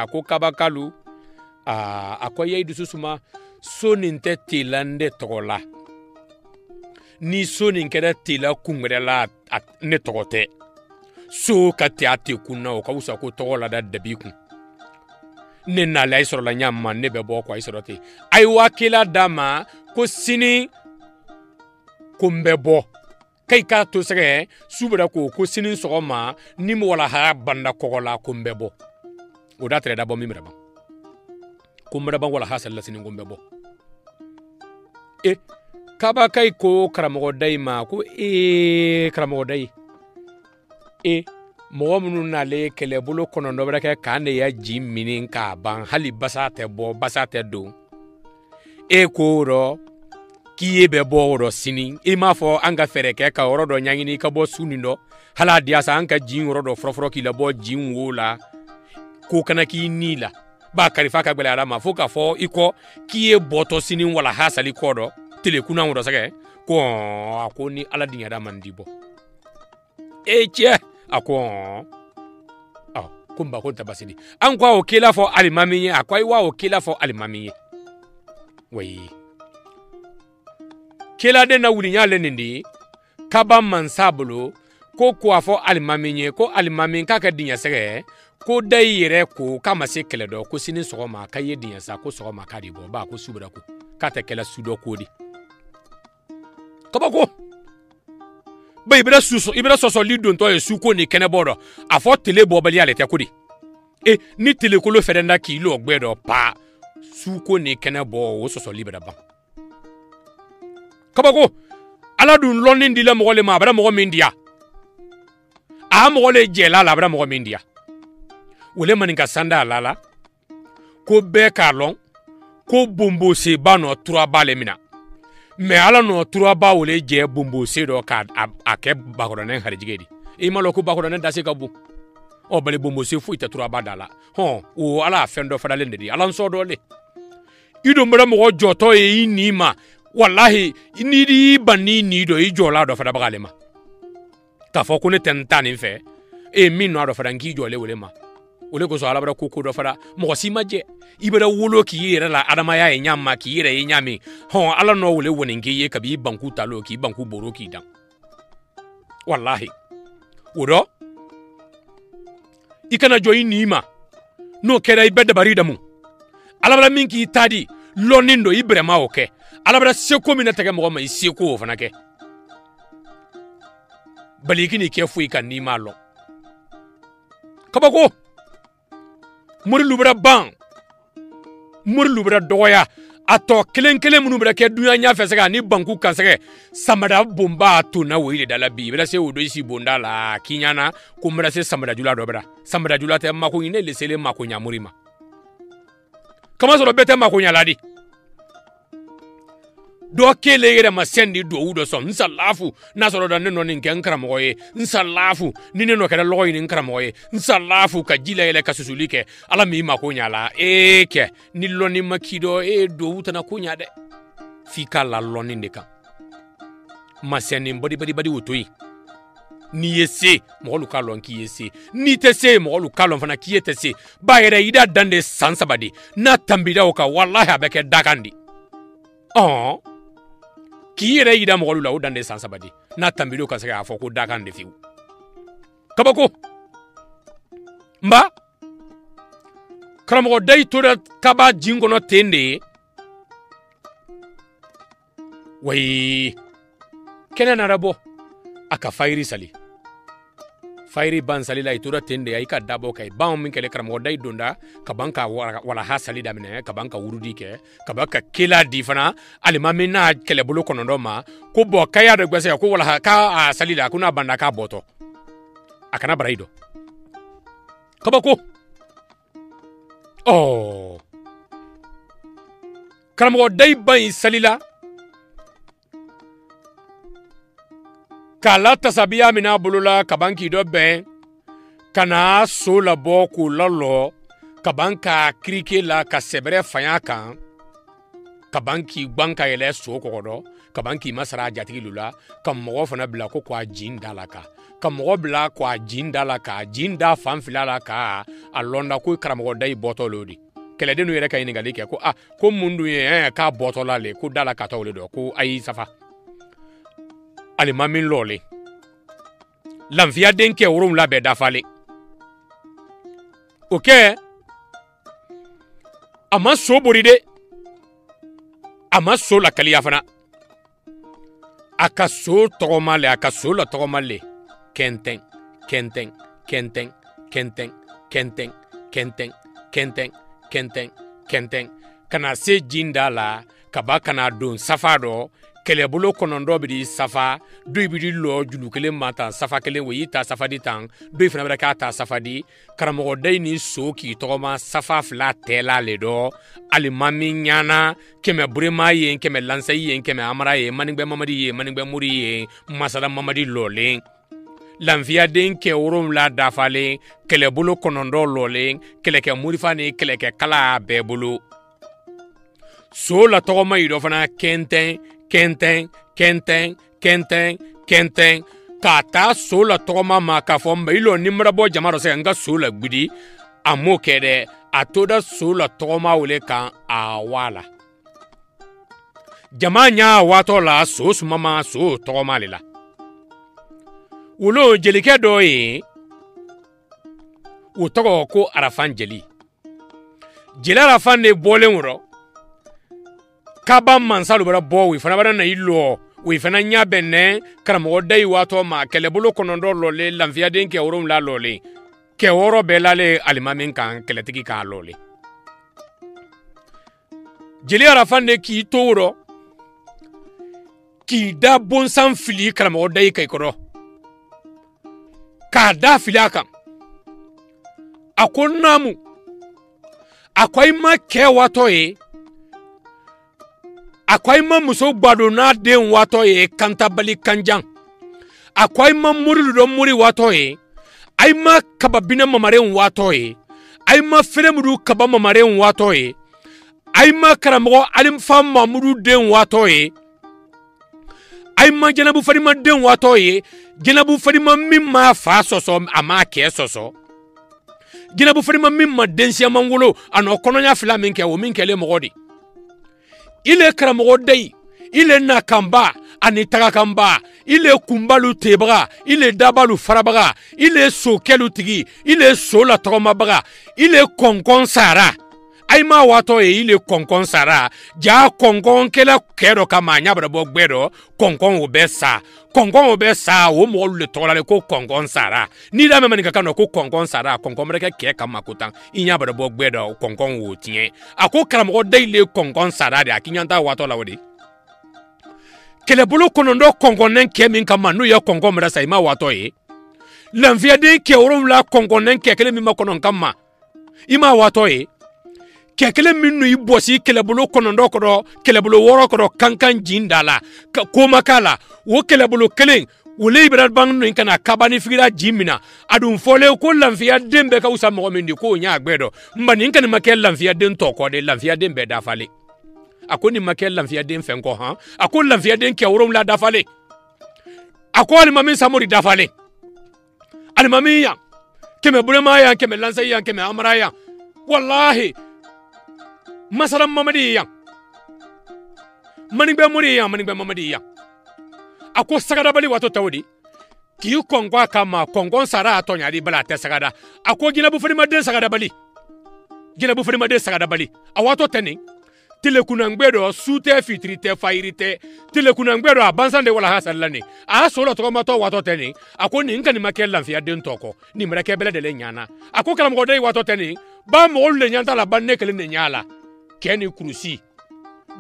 S1: ako kabakalu akoye dususuma sonin te tilande togola ni sonin keda tila kungre la ne togote so kati ate kunna o kawusa ko togola da dabiku ne na la isoro la nyamma ne be bo ko isoro te ay wakila dama ko sini kumbebo kai ka to sɛgɛ subara ko sinin sɔgɔma ni mo wala ha banda kogola ko mbebo o da tere da bo mi mreba ko mreba wala ha sala sinin ko mbebo kaba kai ko karamogo dai ma ko karamogo dai mɔgɔ minnu nale kɛlɛbolo kɔnɔ dɔ wɛrɛ kɛ kan de ya ji minin k'a ban hali basa tɛ bɔ basa tɛ don ko rɔ k'i ye bɛ bɔ rɔ sini i m'a fɔ an ka fɛrɛ kɛ ka yɔrɔ dɔ ɲaɲini ka bɔ su nin dɔ hala diya sa an ka ji yɔrɔ dɔ fɔlɔfɔlɔ k'i la bɔ ji wo la ko kana k'i ni la b'a karifa ka gbɛlɛ ala ma fo k'a fɔ i kɔ k'i ye bɔtɔ sini wala ha sali kɔ dɔ tele kunna wɔrɔ sɛgɛ ko ni ala diɲɛda man di bɔ cɛ a ko mba ko tabasidi an ko o kila fɔ alimami ye a ko wa o kila fɔ alimami ye wayi kila de na wuri nya le nindi kaba mansa bolo ko a fɔ alimami ye ko alimami ka ka dinya sɛgɛ ko dai yɛrɛ ko kama se kɛlɛ dɔ ko sini sɔgɔma ka ye dinya sa ko sɔgɔma ka di bɔ ba ko subura ko ka ta kɛlɛ su dɔ ko di kaba ko ba ibra sɔsɔli dontɔ ye suko ni kɛnɛ bɔ dɔ a fɔ tele bɔbali ale tɛ ko di ni tele kolo fɛrɛnda k'i lo gbɛ dɔ pa suko ni kɛnɛ bɔ o sɔsɔli bɛ ban kabako ala dun lɔnni dila mɔgɔ le ma a bɛra mɔgɔ min diya a mɔgɔ le jɛla la a bɛra mɔgɔ min diya wole manin ka sanda ala la ko bɛɛ k'a lɔn ko bombo seba nɔ turaba le mina mais ala no turaba wole je bombo sedo ka a ke bakoronen harijige di e malo ko bakoronen dase ka bu o bale bombo se fu ita turaba dala o ala fendo fadale ndi ala so dole ido mbara mo joto e ni ma wallahi ni di bani ni do i jola do fada bagale ma ta fo ko ne tentani fe min no do fada ngi jole wole ma ole ko so ala bara ko do fada mo si maje ibara wolo ki yere la adama ya nyamma ki yere ye nyami ala no wole woni ngi ye kabi banku talo ki banku boro ki dan wallahi woro ikana joyi nima no kera ibeda barida mu alabara minki tadi lonindo ibrema oke alabara seko mina tege mo ma seko fana ke balikini ke fu ikan nima lo kabako muri lubra ban muri lubra doya ato kelen munu bra ke dunya nya fesega ni banku kansege samada bomba to na we dala bi bra se odo isi bonda la kinyana ko mra se samada jula do bra samada jula te mako ine le sele mako nya murima kama so bete mako nya ladi do kele yere ma sendi do udo so nsalafu na so do no ni ngenkara moye nsalafu ni no kala loyi ni nkara moye nsalafu ka jila ele ka susulike ala mi mako nya la ke ni loni makido do utana kunya de fika la loni ndeka maseni body wotoi ni yese mo lu kalon ki yese ni tese mo lu kalon fana ki yetese ba yere ida dande sansabadi na tambida oka wallahi abeke dakandi ki yere ida mo lu la dande sansabadi na tambida oka sega afoko dakandi fiu kabako mba kramo dai tora kaba jingono tende wai kena narabo aka fairi sali fairi ban sali la itura tende ay ka dabo kay ban min kele kramo dai donda kabanka wala ha sali da mine kabanka wurudi ke kabaka kila difana alima mina kele bolo konondo ma ko bo kaya de gwese ko wala ka sali la kuna banda ka boto akana braido kabako kramo dai ban sali la kala tasabiya mina bulula kabanki do ben kana so la boku lolo kabanka krike la ka sebre fanya kan kabanki banka yele so kodo kabanki masara jatigi lula kam mo fana bla ko kwa jinda la ka kam mo bla kwa jinda la ka jinda fanfila la ka alonda ko karamo dai botolodi kele de no yere kay ni galike ko ko mundu ye ka botola le ko dala ka tawle do ko ayi safa alimamin lole lanfiya denke wurum la be dafale ama so boride ama so la kaliya fana aka so togomale aka so la togomale kenteng kenteng kenteng kenteng kenteng kenteng kenteng kenteng kenteng kana se jindala kaba kana don safado kelebolo konondo bidi safa do bidi lo julu kelen mata safa kelen we ta safadi tan do ifna bra ta safadi karamo dai ni so ki togoma safa fla tela le do ali mami nyana keme burema ye keme lansa ye keme amara ye maningbe mamadi ye maningbe muri ye masala mamadi lolen lanvia den ke worom la dafale kelebolo konondo lolen keleke murifani keleke kala bebulu so la togoma yido fana kenten kenteng kenteng kenteng kenteng kata so la togoma ma ka fo mbilo nimra bo jamaro se nga so la gbidi amo kede atoda so la togoma wole kan awala jamanya wato la so mama so togoma lela ulo jelike do yi utogo ko arafan jeli jela arafan ne bolen woro kaba mansalu bara bo wi fana bara na ilo wi fana nya benne karamo dai wato ma kelebolo konondo lole lanvia den ke worum la lole ke woro belale alimamin kan keletiki ka lole jeli arafan ne ki toro ki da bon san fili karamo dai kai koro ka da filaka akon namu akwai ma ke wato e akwai ma muso gbado na den wato e kantabali kanjan akwai ma muri do muri wato e ai ma kababina mamaren wato e ai ma firemudu kaba mamaren wato e ai ma karamo alim fam mamudu den wato e ai ma janabu farima den wato e janabu farima mimma fa soso ama ke soso janabu farima mimma den sia mangolo ano kononya fila minke wo minke le mogodi ile karamo dai ile nakamba ani tagakamba ile kumbalu tebra ile dabalu farabaga ile sokelu tigi ile sola tomabaga ile konkon sara aima wato e ile konkon sara ja konkon kela kero kama nyabra bo gbedo konkon obesa wo mo le tolale ko konkon sara ni da mema nika kano ko konkon sara konkon mreke ke kama kutan inyabra bo gbedo konkon wo tie ako karamo dai le konkon sara de akinyanta wato lawodi kelebolo konondo kongonen ke min kama no ya kongon mra sai ma wato e lanvia de ke orum la kongonen ke kele mi makonon kama ima wato e ke kele min no ibosi kelebolo konondo kodo kelebolo woro kodo kankan jindala ko makala wo kelebolo kelen wole ibran bang no kana kabani figira jimina adun fole ko lanvia dembe ka usa mo min di ko nya agbedo mbani kan makel lanvia den to ko de lanvia dembe da fale akoni makel lanvia den fenko ha akon lanvia den ke worom la dafale akon mami samori dafale almami ya keme burema ya keme lansa ya keme amra ya wallahi masalam mamadi ya maningbe muri ya maningbe mamadi ya ako sagada bali wato tawdi ki konkwa kama konkon sara atonya di bala te sagada ako gina bu furima den sagada bali gina bu furima den sagada bali awato teni tile kunangbedo sute fitrite fairite tile kunangbedo abansande wala hasalani a solo to mato wato teni akoni nkani makel lanfia den toko ni mreke bele de nyana akokalam godai wato teni ba mo le nyanta la banne kele ne nyala keni krusi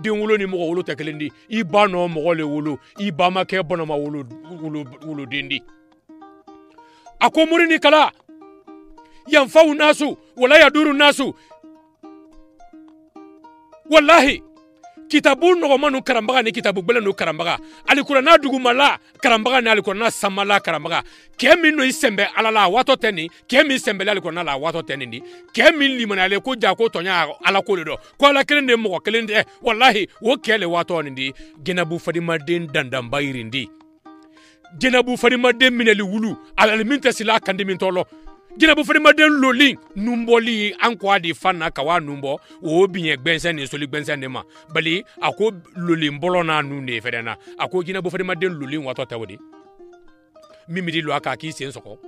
S1: din wulo ni mo wulo tekelendi iba no mo le wulo iba make bono ma wulo dindi akomuri ni kala yanfau nasu wala yaduru nasu wallahi kitabu no manu karambaga ni kitabu bele no karambaga alikurana dugumala karambaga ni alikurana samala karambaga kemi no isembe alala wato teni kemi isembe alikurana la wato teni ndi kemi limana le ko ja ko tonya ala ko do ko ala kelende mo kelende wallahi wo kele wato ndi genabu fadima den dandam bayirindi genabu fadima den mineli wulu ala minta sila kandimin tolo gina bu fari maden loli numboli anko adi fana kawa numbo o biye gbensen ni soli gbensen ne ma bali ako loli mbolo na nu ne fedena ako gina bu fari maden loli wato tawdi mimidi lo aka ki sen soko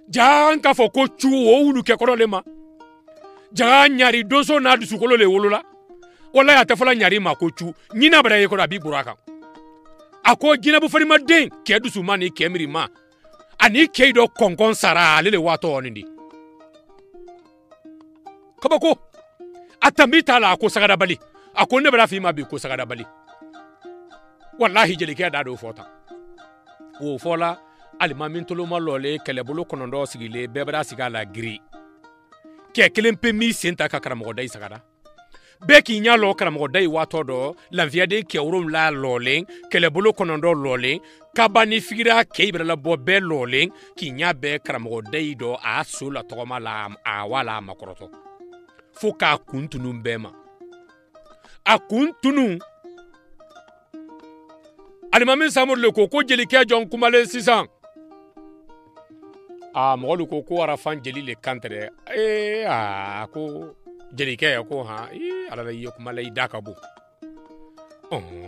S1: jan ka fo ko chu o wulu ke ko le ma jan nyari doso na du sukolo le wolula wala ya tafola nyari ma ko chu nyina bara ye ko da bi buraka ako jinabu farima den ke dusu mani ke mirima ani ke do konkon sara lele wato onindi kabako atamita la ko sagada bali ako ne bara fi ma bi ko sagada bali wallahi jeli ke da do fota wo fola alimamin toloma lole kelebulu konondo sigile bebra sigala gri ke kelempe mi senta ka karamo dai sagada be ki nya lo karamo dai wato do lanvia de ke urum la lole kelebulu konondo lole kabani figira ke ibra la bo be lole ki nya be karamo dai do a sula togoma la a wala makoroto foka kuntunu bema a kuntunu alimamin samur le ko jeli ke jon kumale sisan mɔgɔlu ko arafan jeli le kantere ko jeli ke ko ha alala ye kuma la idaka bo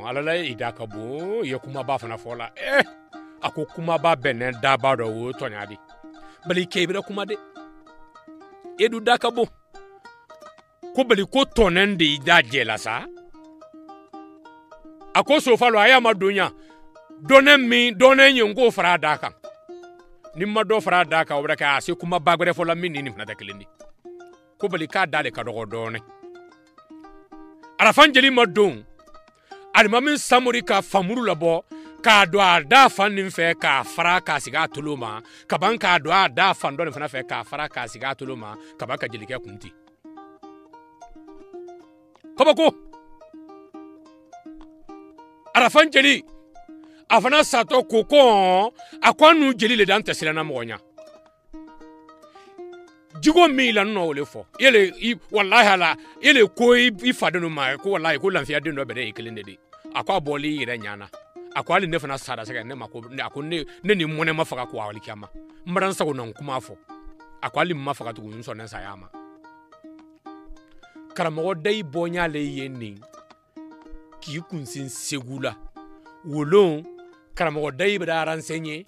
S1: alala idaka bo ye kuma ba fana fola ako kuma ba benen da ba do wo tonyadi bali ke bira kuma de edu daka bo ko bali ko tonen de da jela sa ako so falo aya madunya donen yengo fara daka nimma do fara daka obra ka se kuma bagore fo la minni na da kelindi ko bali ka dale ka dogo done arafan jeli madon alimamin samuri ka famuru labo ka do ada fanin fe ka fara ka siga tuluma ka ban ka do ada fan don fana fe ka fara ka siga tuluma ka ba ka jeli ke kunti kabako arafan jeli afana sato koko akwanu jeli le dan tesela na monya jigo mi la no le fo yele wallahi ala yele ko ifadenu ma ko wallahi ko lanfia de no bede ikilinde de akwa boli yire nyana akwa le nefana sada sega ne mako ne ni mone mafaka ko awali kama mbaran sa ko nan kuma fo akwa le mafaka to nso ne sayama karamo dai bonya le yenni ki kunsin segula wolon karamo dai bada renseigner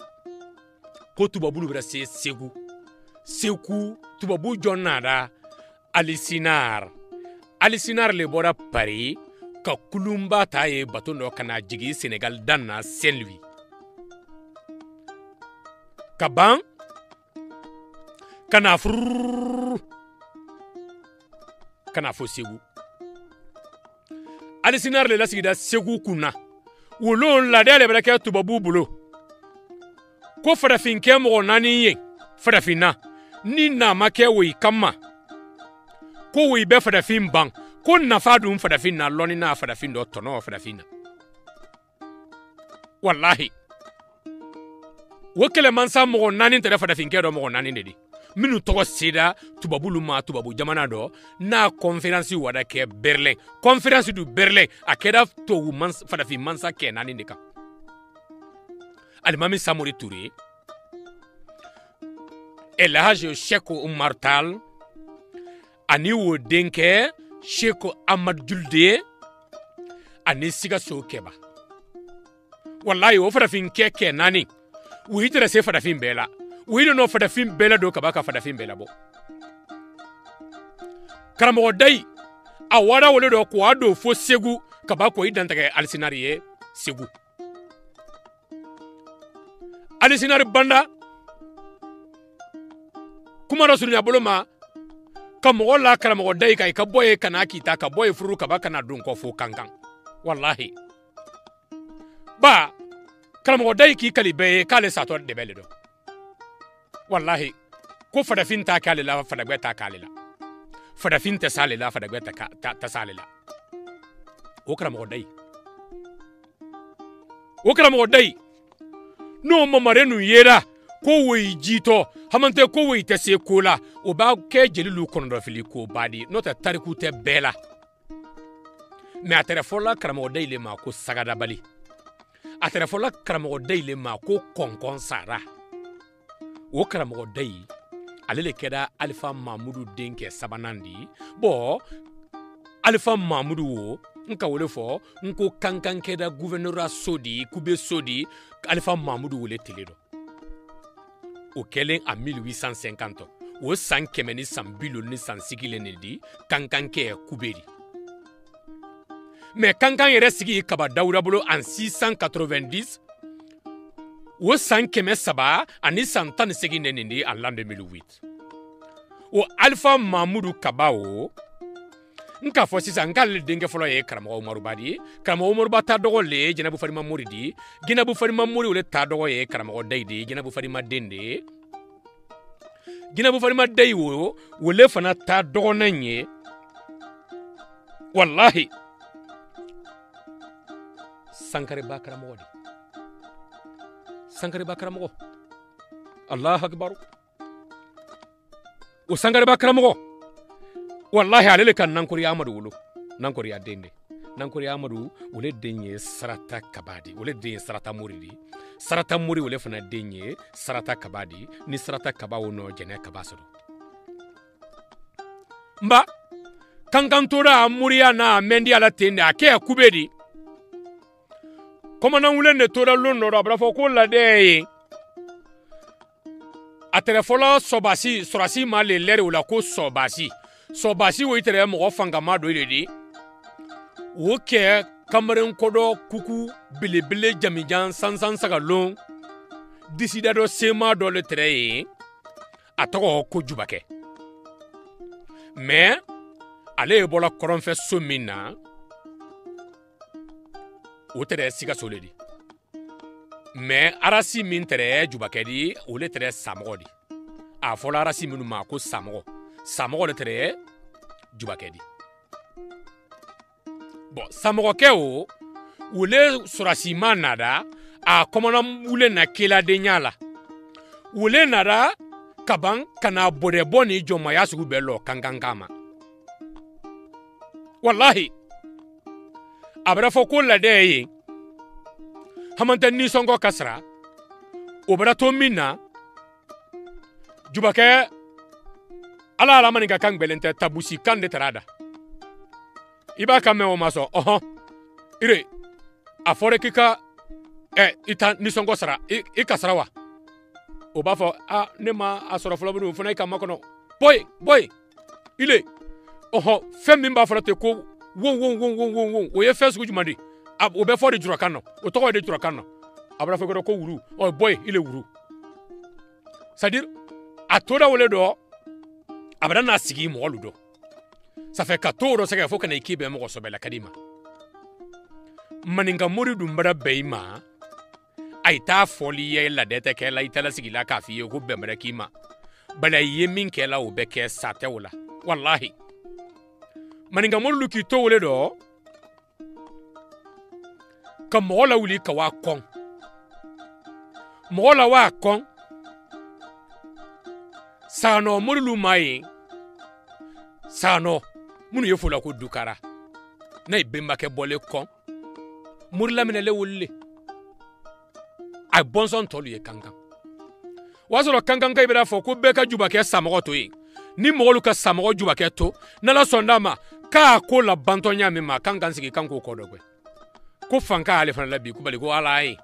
S1: ko tubabulu bada se segu tubabu jonnada alisinar le bora Paris ka kulumba taye batondo kana jigi Senegal danna Saint-Louis kaban kana fo segu alisinar le lasigida segu kuna wolon la dele bada tubabu bulo ko farafin ke mo nani ye farafina ni na make wi kama ko wi be farafin bang ko na fadum farafin na loni na farafin do tono farafina wallahi wokele mansa mo nani tere farafin ke do mo nani dedi minu to sida tubabu jamana do na conference wada ke Berlin conference du Berlin akeda to farafin mansa ke nani ndika alimami Samori Touré Elhaj Sheikh Oumar Tall ani wo denke Sheikh Ahmad Julde ani siga so keba wallahi wo farafin keke nani wo hidra se farafin bela wo no farafin bela do kabaka farafin bela bo karamo dai awara wole do ko ado fo segu kabako idantake alsinariye segu alsinari banda kuma rasulnya boloma kamo la karamo dai kai ka boye kana kita ka boye furu ka baka na dun ko fu kankan wallahi ba karamo dai ki kalibe kale sato de bele do wallahi ko farafin ta kale la fadagbe ta kale la farafin ta sale la fadagbe ta sale la o karamo dai no mamarenu yera ko wei jito hamante ko wei te se kola o ba ke jelilu kono fili ko badi no ta tariku te bela me atere fola karamo deile ma ko sagada bali atere fola karamo deile ma ko konkon sara o karamo dei alele keda Alpha Mamadou denke sabanandi bo Alpha Mamadou wo nka wole fo nko kankan keda gouverneur sodi kube sodi Alpha Mamadou wole teledo au kelen en 1850 o san kemeni san bilo ni san sigile ni di kankanke kuberi mais kankan yɛrɛ sigi kaba dawuda bolo en 690 o san 300 ani san 18 de nin de en l'an 2008 o Alpha Mamadou Kaba o nka fɔ sisan nk'ale denkɛ fɔlɔ ye karamɔgɔ Umaru Ba de ye karamɔgɔ Umaru Ba ta dɔgɔ le ye Jɛnɛbu Farima Mori de ye Jɛnɛbu Farima Mori ole ta dɔgɔ ye karamɔgɔ Dayi de ye Jɛnɛbu Farima den de ye Jɛnɛbu Farima Dayi o ole fana ta dɔgɔnan ye wallahi Sankare Ba karamɔgɔ de Sankare Ba karamɔgɔ Allahu akbar o Sankare Ba karamɔgɔ wallahi ale kan Nankori Amadu wolo Nankori ya den de Nankori Amadu ole den ye Sarata Kabadi ole den ye Sarata Mori de Sarata Mori ole fana den ye Sarata Kabadi ni Sarata Kaba wono Jɛnɛ Kaba sɔrɔ mba kankantora Moriya na mendi ala tende akɛ kube di komanan wulen de tora lon nɔrɔ a b'a fɔ ko lade ye a tɛrɛ fɔlɔ sɔrasi ma le lɛri o la ko sɔbasi o itɛrɛ mɔgɔ fangama dɔ de di o kɛ kamalen kodɔ kuku belebele jamijan sansan sagalon disida dɔ sema dɔ le tɛrɛ ye a tɔgɔ ko Jubakɛ mais ale ye bɔla kɔrɔnfɛ so min na o tɛrɛ Sikaso le di mais arasi min tɛrɛ Jubakɛ di o le tɛrɛ Samɔgɔ di a fɔla arasi minnu ma ko Samɔgɔ le tɛrɛ Jubakɛ di bon Samɔgɔkɛ o wole surasi ma nada a komana wule na kela denya la wole nada kaban kana bode boni joma ya sugu bello kankama wallahi abra fo ko la de hamanta ni songo kasra obra to minna Jubakɛ ala mani ka kan belente tabusi kan de tarada iba ka me o maso ire a fore kika ita nisongo sara i kasara wa o ba fo ne ma asoro folo bu fona ka makono boy ile fem min ba fora te ko wo o ye fesu jumandi o be fo de jura kanno o to ko de jura kanno abra fo ko wuru boy ile wuru c'est-à-dire a toda wole do abra na sigi mo ludo ça fait 14 sega fo kana ikibe mo so bela kadima maninga Mori dum bara beima ay ta foliye la dete ke la itala sigi la kafi ko bemra kima bala yemin ke la o be ke satewla wallahi maninga Mori lu ki to wole do ka mo la wuli ka wa kon mo la wa kon sano Mori lu mai sano munu ye fola ko dukara na ibemba ke bole kon Mori lamine le wolle ay bonson tolu ye kankan wasoro kankan kay bira fo ko be ka Jubakɛ Samɔgɔ to ye ni mogolu ka Samɔgɔ Jubakɛ to na la sondama ka ko la bantonya mi ma kankan sigi kanko ko dogwe ko fanka ale fana la bi ko bali ko ala yi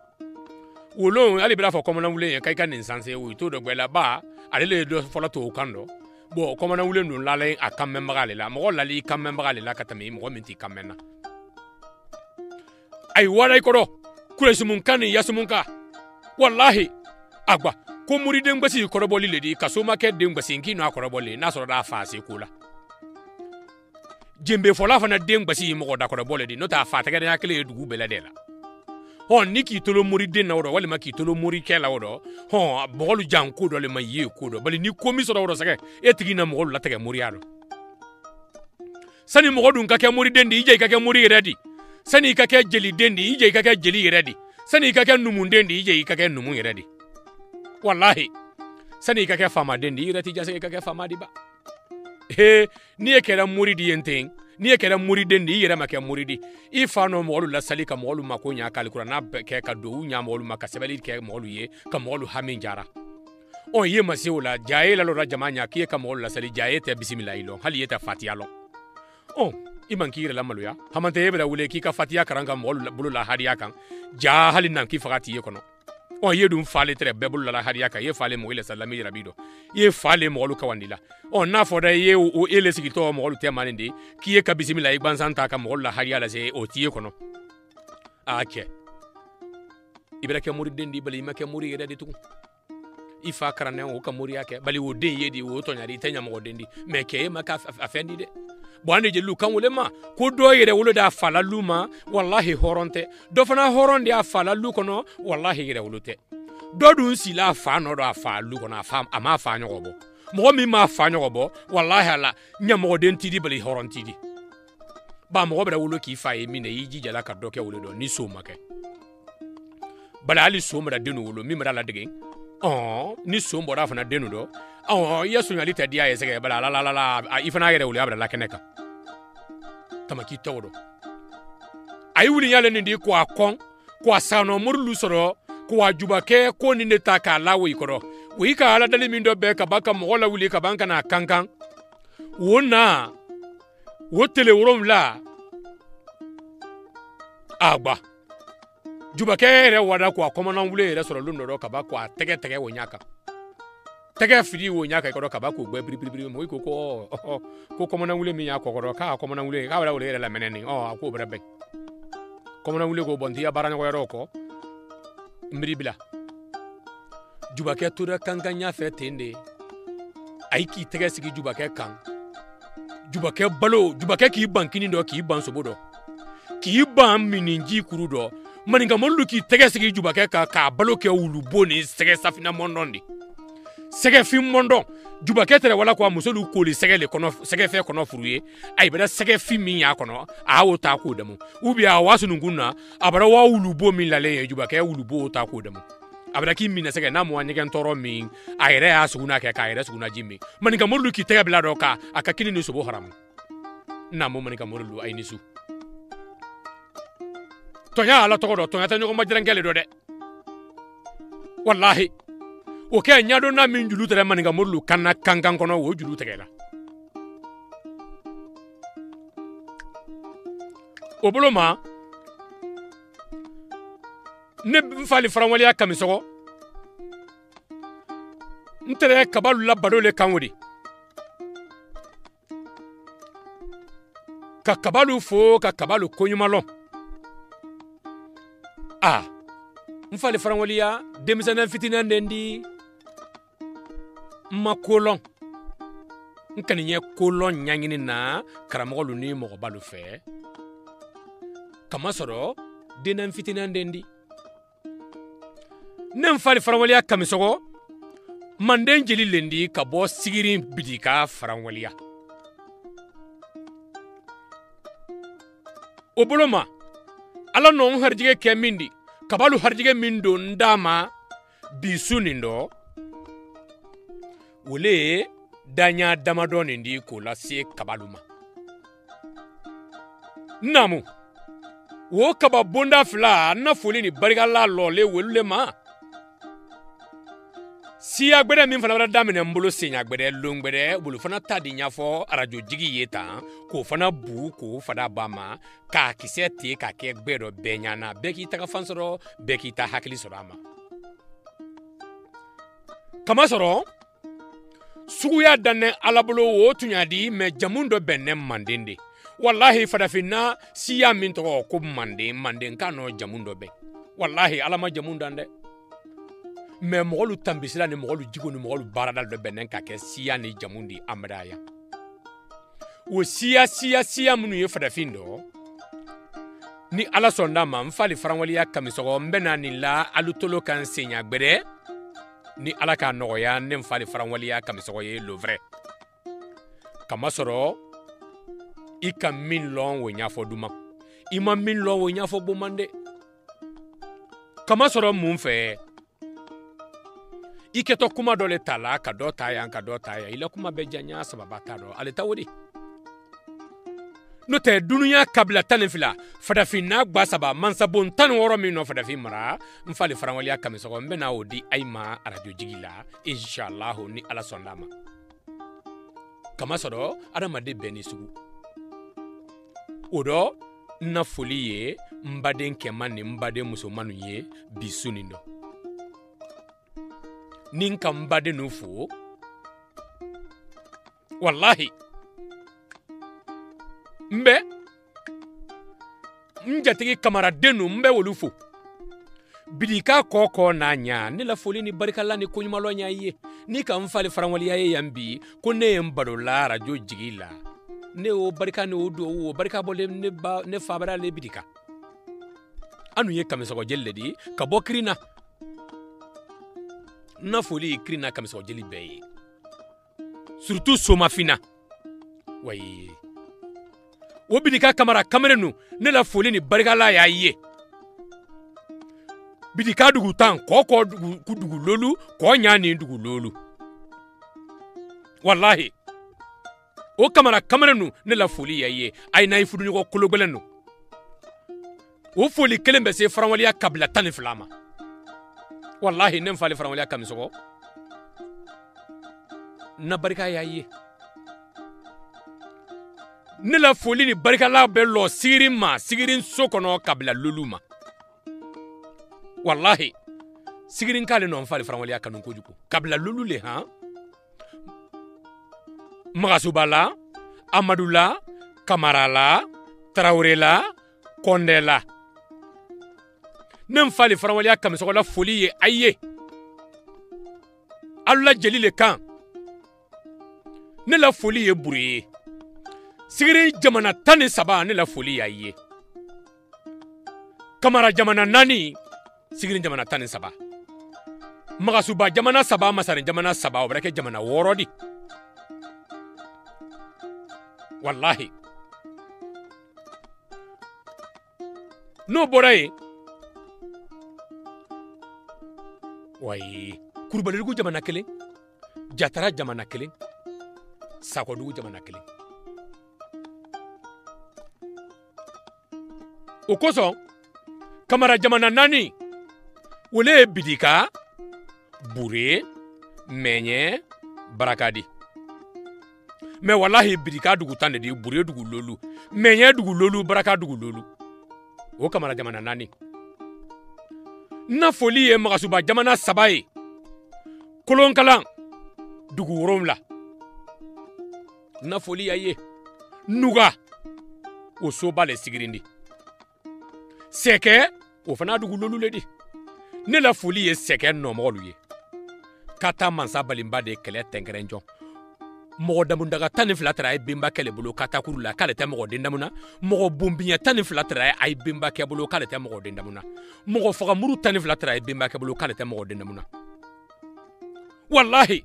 S1: wolo ale bira fo komona wule ye kay kan insanse wi to dogwe la ba ale le do fola to kando bo komona wule ndun la le akamme magale la mo la li kamme magale la katami mo minti kamena ay wala ikoro kuresimun kan yasumun ka wallahi agba ko Mori den gbasi koroboli le di kasoma ke den gbasi nkino akoroboli na soro da fa se kula jembe fola fana den gbasi mo da koroboli di no ta fa ta ga kele dugu bela de la ni ki tolo Mori den na woro wali ma ki tolo Mori ke la woro bolu janko do le ma ye ko do bali ni komi soro woro sake etigi na mo la tege Mori ado sani mo dun ka ke Mori den di ije ka ke Mori ready sani ka ke jeli den di ije ka ke jeli ready sani ka ke numun den di ije ka ke numun ready wallahi sani ka ke fama den di reti jase ka ke fama di ba ni e kera Mori di yenten ni e kera Mori den di yere ma ke Mori di I fano mo la sali ka mo ma ko nya kal kurana ke ka do nya mo ma ka sebeli ke mo ye ka mo hamin jara ye ma se wala jaye la lo jamanya ki ka mo la sali jaye te bismillah ilo hali yeta fatiha lo iman kire la maluya hamante yebra wule ki ka fatiha karanga mo bulu la hadiya kan ja hali nan ki fagati ye kono o ye dun fale tere bebul la hariya ka ye fale mo ile salami rabido ye fale mo lu kawandila o na foda ye o ele sigito mo lu temanindi ki ye ka bismillah igban santa ka mo la hariya la se o tiye kono ake ibrake muri dendi bali make muri yeda de tuku ifa karane o ka muri yake bali o den yedi o to nyari tanya mo dendi me ke maka afendi de bwande je lu kan wolema ko do yere wolo da fala luma wallahi horonte do fana horonde a fala lu kono wallahi yere wolote do dun sila fa no do afa lu kono afa ama fa nyobo mo mi ma fa nyobo wallahi ala nyamo den tidi bali horontidi ba mo bra wolo ki fa yemi ne yiji jala ka doke wolo do ni so make bala ali so mra denu wolo mi mra la dege ni so mbo da fana denu do yesu nyali ta dia yesege bala la ifana yere wolo abra la keneka tamaki tawdo ay wuli nyale ndi ko akon ko asano murlu soro ko ajubake ko ni neta ka lawo ikoro wi ka ala dali mindo be ka baka mo la wuli ka banka na kankan wona wotele worom la agba jubake re wada ko akomana wule re soro lundo do ka ba ko tege wonyaka tege firi wonyaka ko ka ba ko gbe biri mo ko komana wule mi ya ko ka komana wule ka wala wule la meneni ko brebe komana wule ko bondia baranya ko yoro mbiri bila jubake tura kankanya fetende aiki tege sigi jubake kan jubake balo jubake ki bankini do ki ban sobodo ki ban mininji kuru do maninga mollu ki tege sigi jubake ka balo ke wulubo ni sege safina mondondi sege fi mondo jubake tere wala ko musolu koli sege le kono sege fe kono furuye ay beda sege fi min ya kono awo ta ko demu ubi a wasu nguna abara wa wulubo min lale jubake wulubo ta ko demu abara ki min sege na mo anyegen toro min ayre asuguna ke ka ayre suguna jimi maninga mollu ki tege bla do ka akakini ni subo haram na mo maninga mollu ay nisu tonya ala togodo tonya tanyo ko majrangele do de wallahi o ke nyado na min julu tere maninga mollu kanna kankan kono wo julu tegela oboloma ne mfali faranwali akamisogo ntere kabalu la badole kanwodi ka kabalu fo ka kabalu konyumalo mfali faranwali ya demisana fitina ndendi makolon nkaniye kolon nyangini na karamogolu ni mo balu fe kama soro denan fitina ndendi nem fali faranwaliya kamisogo manden jeli lendi ka bo sigirin bidika faranwaliya oboloma ala non harjige kemindi kabalu harjige mindo ndama bisunindo wole danya damadoni ndi ko la se kabaluma namu wo kaba bonda fla na foli ni barigala lole welule ma si agbere min fana damene mbolo senya agbere longbere bulu fana tadi nyafo radio jigi yeta ko fana bu ko fada bama ka kisete ka ke gbero benyana beki ta fansoro beki ta hakili sorama kama soro suguya danne alabolo wo tunyadi me jamundo benne mandende wallahi fadafina siya min to ko mande kano jamundo be wallahi alama jamunda nde me mogolu tambisila ni mogolu jigo ni mogolu baradal do benne ka ke siya ni jamundi amraya wo siya munu ye fadafindo ni ala sonda ma mfali faranwaliya kamisogo mbena ni la alutolo kan senya gbere ni ala ka nogoya ne mfali faranwaliya kamisogo ye le vrai kama soro ika min lon wo nyafo duma ima min lon wo nyafo bomande kama soro mun fe iketo kuma dole tala ka do taya ila kuma be janya sababa tado ale tawodi no te dunuya kabla tanfila fadafina gbasaba mansabon tan woro min no fadafi mara mfali faranwaliya kamisogo mbena odi ayma radio jigila inshallah ni ala sondama kama soro adama de beni sugu odo na foliye mbaden kemani mbade musomanu ye bisunindo nin kan baden nu fo wallahi mbe njatigi kamaraden nu mbe wolu fo bidika koko na nya ni la foli ni barikalla ni kunyumalo nya ye ni kan fali faranwaliya ye yambi ko ne mbado la radio jigila ne o barika ne o do o barika bole ne fabara le bidika anu ye kamisogo jelle di ka bokrina na foli krina kamisogo jeli be surtout soma fina way o bidika kamara kamerenu ne la foli ni barikalla ya ye bidika dugu tan koko dugu lolu ko nyani dugu lolu wallahi o kamara kamerenu ne la foli ya ye ay nay fudu ni ko kologbelenu o foli kelembe se faranwaliya kabla tan flama wallahi nem fali faranwaliya kamisogo na barika ya ye ne la foli ni barika la be lo sigirin sokono kabla luluma wallahi sigirin kale non fali faranwaliya kanun kojuko kabla lulu le ha Magasubala Amadula Kamarala Traorela Kondela nem fali faranwaliya kamisogo la foli ye aye alla jeli le kan ne la foli ye buri sigiri jamana tani saba ne la foli ya ye kamara jamana nani sigiri jamana tani saba magasuba jamana saba masarin jamana saba obrake jamana worodi wallahi no boray way kurbaligu jamana kelen jatara jamana kelen sakodugu jamana kelen okoso kamara jamana nani wole bidika bure menye barakadi me wallahi bidika dugu tande di bure dugu lolu menye dugu lolu baraka dugu lolu o kamara jamana nani na foli ye magasuba jamana sabaye kolonkalan dugu woromla na foli ya ye nuga o soba le sigirindi seke o fana dugu lolu le di ne la foli ye seke nomolu ye kata mansa balimba de kele tengerenjo mogo damundaga tani filatra ay bimba kele bulu kata kurula kale te mogo dindamuna mogo bombinya tani filatra ay bimba ke bulu kale te mogo dindamuna mogo faga muru tani filatra ay bimba ke bulu kale te mogo dindamuna wallahi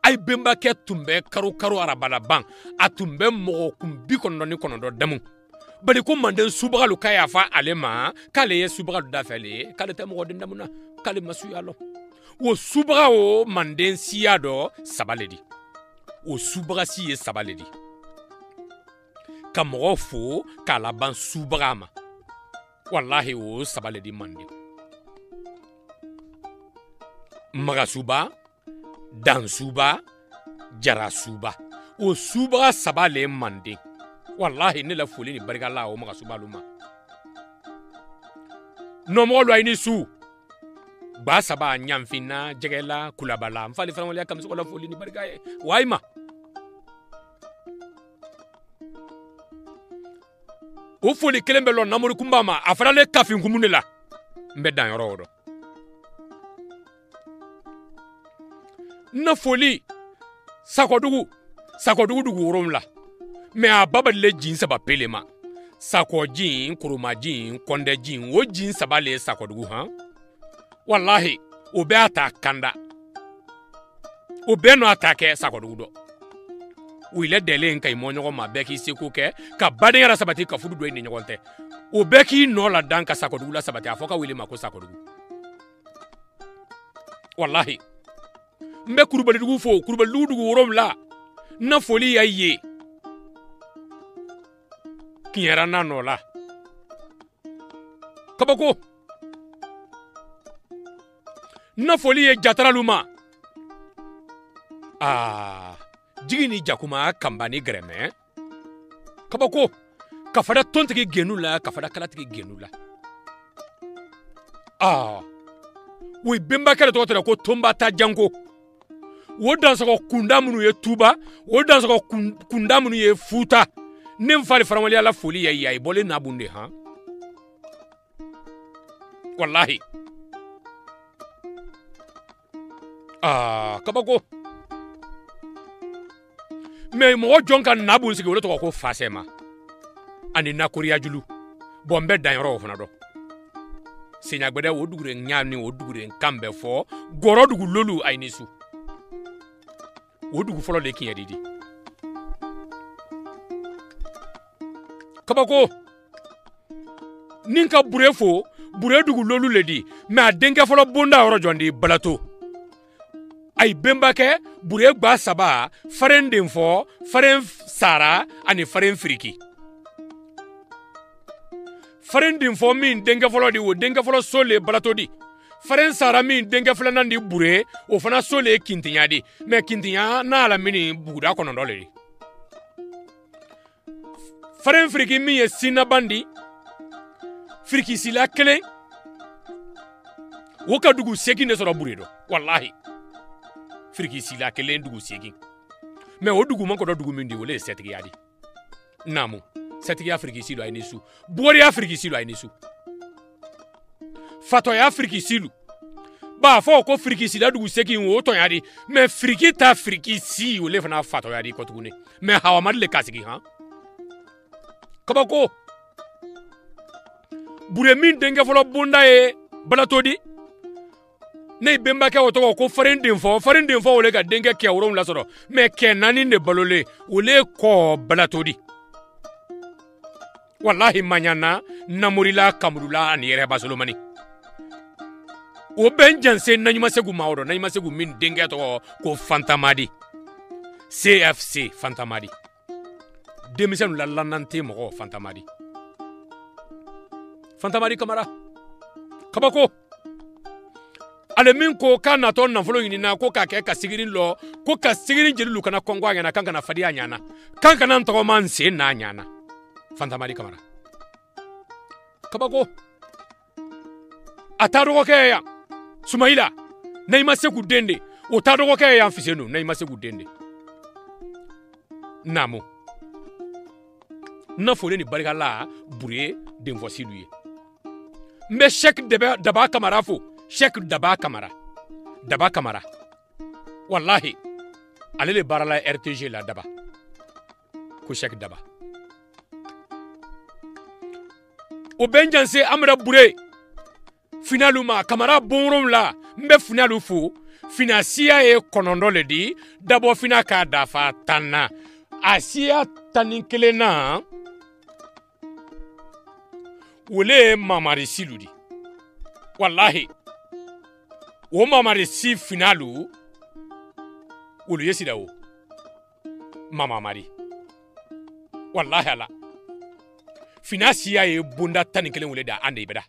S1: ay bimba ke tumbe karu arabala bang atumbe mogo kumbi konondo damu bali ko manden subagalu kaya fa alema kale ye subagalu dafele kale te mogo dindamuna kale masu yalo wo subaga o manden siyado sabaledi o subrasi ye sabaledi kamogo fo kalaban subrama wallahi o sabaledi mandi magasuba dansuba jarasuba o subra sabale mandi wallahi ne la foli ni barikala o magasuba luma nomolo ayini su ba saba nyamfina jegela kulabala mfali faranwaliya kamisogo la foli ni barikaye waima o foli kelembe lo namuru kumbama afarale kafin kumunela mbedan yoro na foli sakodugu dugu woromla me ababa le jin saba pelema sakojin kurumajin kondejin o jin saba le sakodugu ha wallahi o be ata kanda o be no atake sakodugu do wile dele nkai monyogo ma be ki seku ke ka baden yara sabati ka fudu do ni nyogonte o be ki no la dan ka sakodugu la sabati afoka wile mako sakodugu wallahi mbe kurubalidugu fo kurubalidugu worom la na foli ya ye kinyara na no la kabako na foli ye jatara luma jigini jakuma kambani greme kabako kafada tontigi genula kafada kalatigi genula wo bemba kala to tara ko tomba ta jango wo danso ko kunda munu ye tuba wo danso ko kunda munu ye futa nem fali faramali ala foli yayi bole na bunde ha wallahi kabako mais mo jonka nabun sigi wala to ko fasema ani na kuriya julu bombe danyoro fona do senya gbede wo dugure nyamni wo dugure kambe fo goro dugu lolu aynisu wo dugu folo de kinya didi kabako ninka burefo bure dugu lolu ledi mais adenke folo bonda oro jondi balato ay bembake bure gba saba faren denfo faren sara ani faren friki faren denfo min denke folo di wo denke folo sole balato di faren sara min denke folo nandi bure o fana sole kintinya di mais kintinya na ala mini buguda kono dole faren friki min ye sina bandi friki sila kelen wo ka dugu seki ne soro bure do wallahi friki sila kelen dugu seki mais o dugu man ko do dugu min di wole setigi yadi namu setigi afriki silu ay nisu bori afriki silu ay nisu fato ya afriki silu ba fo ko friki sila dugu seki wo to yadi mais friki ta friki si wole fana fato yadi ko tugune mais hawa madle kasigi ha kabako bure min denga folo bunda e balatodi ne bemba ke oto ko faren denfo wole ga denga ke awron la soro mais ke nani ne balole wole ko balatodi wallahi manyana namurila kamrula ani yere basolomani o benjanse nanyuma segu mawdo nanyuma segu min denga to ko fantamadi CFC fantamadi demisenu la lanante mo fantamadi kamara kabako ale min ko kana to na folo na ko ka ke ka sigirin lo ko ka sigirin jelilu kana kongwa nyana kanka na fadi anyana kanka nan to man se na nyana fantamari kamara kabako ataro ke ya sumaila nayima seku dende o taro ke ya fisenu nayima seku dende namo na fole ni barika la bure denvosi lui mbe chek daba kamara fo chek daba kamara wallahi alele barala RTG la daba ko chek daba o benjanse amra bure finaluma kamara bonrom la mbe finalu fo finasia e konondo le di dabo fina ka dafa tanna asia taninkelena wole mamari siludi wallahi o mamari si finalu wolo yesida o mamari wallahi ala finasia e bunda tanikelen wole da ande beda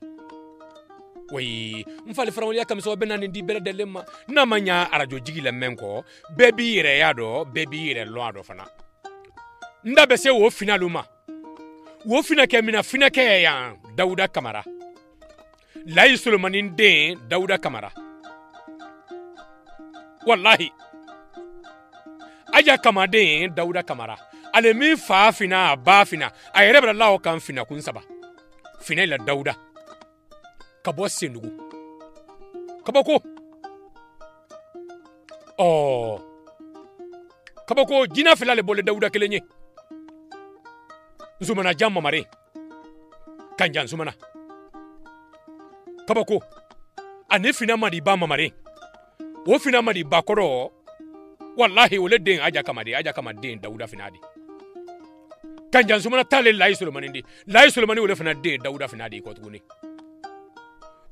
S1: way mfali farawli yakam so benani di bere delema na manya arajo jigila menko bebi yere yado bebi yere loado fana ndabe se wo finaluma wo fina ke mina fina ke ya Dauda Kamara Laye Solomani den Dauda Kamara wallahi aja kamade Dauda Kamara ale mi fa fina ba fina ayere bra lawo kan fina kun saba fina la Dauda kabo senugu kabako kabako jina fila le bole Dauda kelenye Zumana jamma mare kanjan sumana kabako ane fina madi ba mamare wo fina madi ba koro wallahi wole den aja kamade Dauda finadi kanjan sumana tale Laye Solomani wole fina den Dauda finadi ko tuguni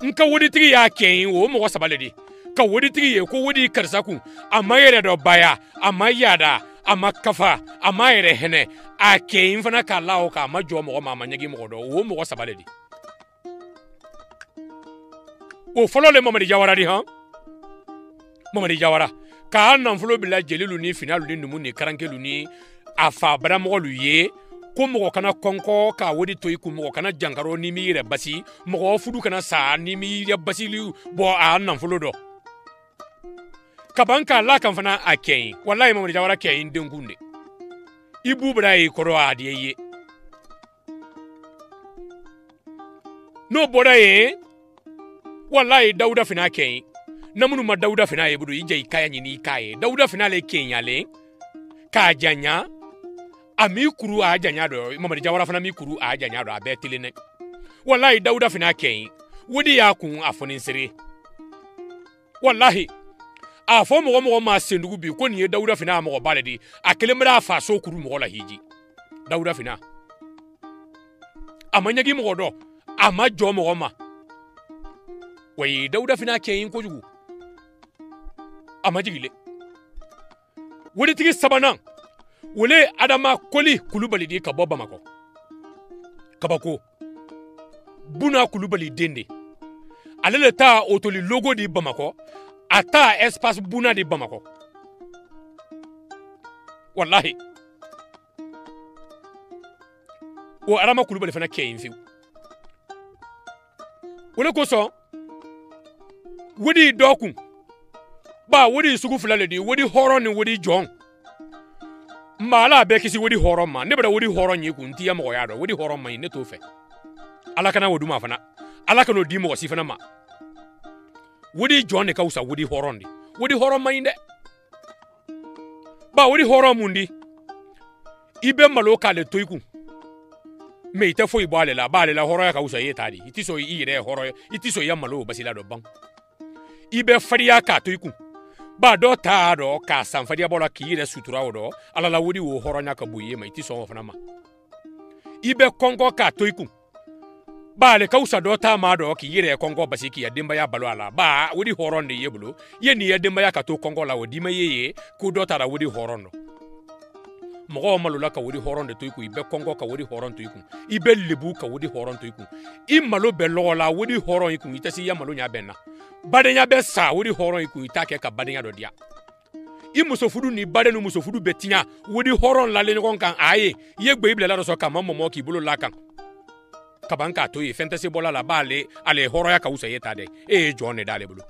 S1: nka wodi tigi ya ken wo mo sabale di ka wodi tigi ye ko wodi karsaku amayere do baya amayada amakafa amayere hene ake infana ka lawo ka majo mo mama nyagi mo do wo mo sabale di o folo le Mamadi Jawara di ha Mamadi Jawara ka nan folo bila jelilu ni finalu ni numu ni karankelu ni afa bra mo lu ye ko mɔgɔ kana kɔnkɔ ka wodi to iku mɔgɔ kana jankaro ni mi yɛrɛ basi mɔgɔ fudu kana sa ni mi yɛrɛ basili bɔ a nanfolo dɔ kaban ka la kan fana a kɛn wallahi Mamadu Jawara kɛn denkun de ibu bra yi kɔrɔ a de ye no bɔra ye wallahi Dawuda fana kɛn namunu ma Dawuda fana ye budu ije ikaya nyini ikaye Dawuda fana le kɛn yale ka janya ami kuru a janya do Mamadu Jawara fana mi kuru a janya do a bɛ telene wallahi Dawuda fana kɛn wodi ya kun afoni sire wallahi a fɔ mɔgɔ ma sendugu bi ko nin ye Dawuda fina mɔgɔ bale di a kelen bɛ fa so kuru mɔgɔ la hiji Dawuda fina a ma ɲɛgi mɔgɔ dɔ a ma jɔ mɔgɔ ma wayi Dawuda fina kɛyin kojugu a ma jigile woditigi sabanan wole Adama Koli Kulubali di ka bɔ Bamakɔ kabako Buna Kulubali den de ale le ta otoli logo di Bamakɔ ata espace Buna di Bamakɔ wallahi o Adama Kulubali fana kɛyin fiw wole kosɔn wodi dɔkun ba wodi sugu fila le di wodi hɔrɔn ni wodi jɔn mala bɛ kisi wodi hɔrɔn ma ne bɛ wodi hɔrɔn ye kun tiya mɔgɔ ya dɔ wodi hɔrɔn ma ne t'o fɛ ala kana wodu ma fana ala kana di mɔgɔ si fana ma wodi jɔn de ka usa wodi hɔrɔn di wodi hɔrɔn ma inde ba wodi hɔrɔn mun di ibe malo k'ale to ikun me ite fo ibo ale la ba ale la hɔrɔn ya ka usa ye tadi iti so i yɛrɛ hɔrɔn iti so ya malo basila dɔ ban ibe fariya ka to ikun ba dɔ ta dɔ ka sanfadiya bɔla k'i yɛrɛ sutura o dɔ ala la wodi wo hɔrɔnya ka bon ye ma iti sɔn o fana ma ibe kɔnkɔ ka to ikun ba ale ka usa dɔ ta ma dɔ k'i yɛrɛ kɔnkɔ basi k'i ya denbaya balo ala ba wodi hɔrɔn de ye bolo ye ni ya denbaya ka to kɔnkɔ la o di ma ye ko dɔ ta la wodi hɔrɔn dɔ mɔgɔ malo la ka wodi hɔrɔn de to ikun ibe kɔnkɔ ka wodi hɔrɔn to ikun ibe lebu ka wodi hɔrɔn to ikun I malo bɛ lɔgɔ la wodi hɔrɔn ikun ite si ya malo nya bɛ na badenya bɛ sa wodi hɔrɔn ikun ita kɛ ka badenya dɔ diya I muso fudu ni baden ni muso fudu bɛ tiɲa wodi hɔrɔn lalen ɲɔgɔn kan a ye ye gbe ibila la dɔ sɔrɔ ka ma mɔmɔ k'i bolo la kan kaban k'a to ye fɛn tɛ se bɔla la b'ale ale hɔrɔnya ka wusa ye ta dɛ e ye jɔn de d'ale bolo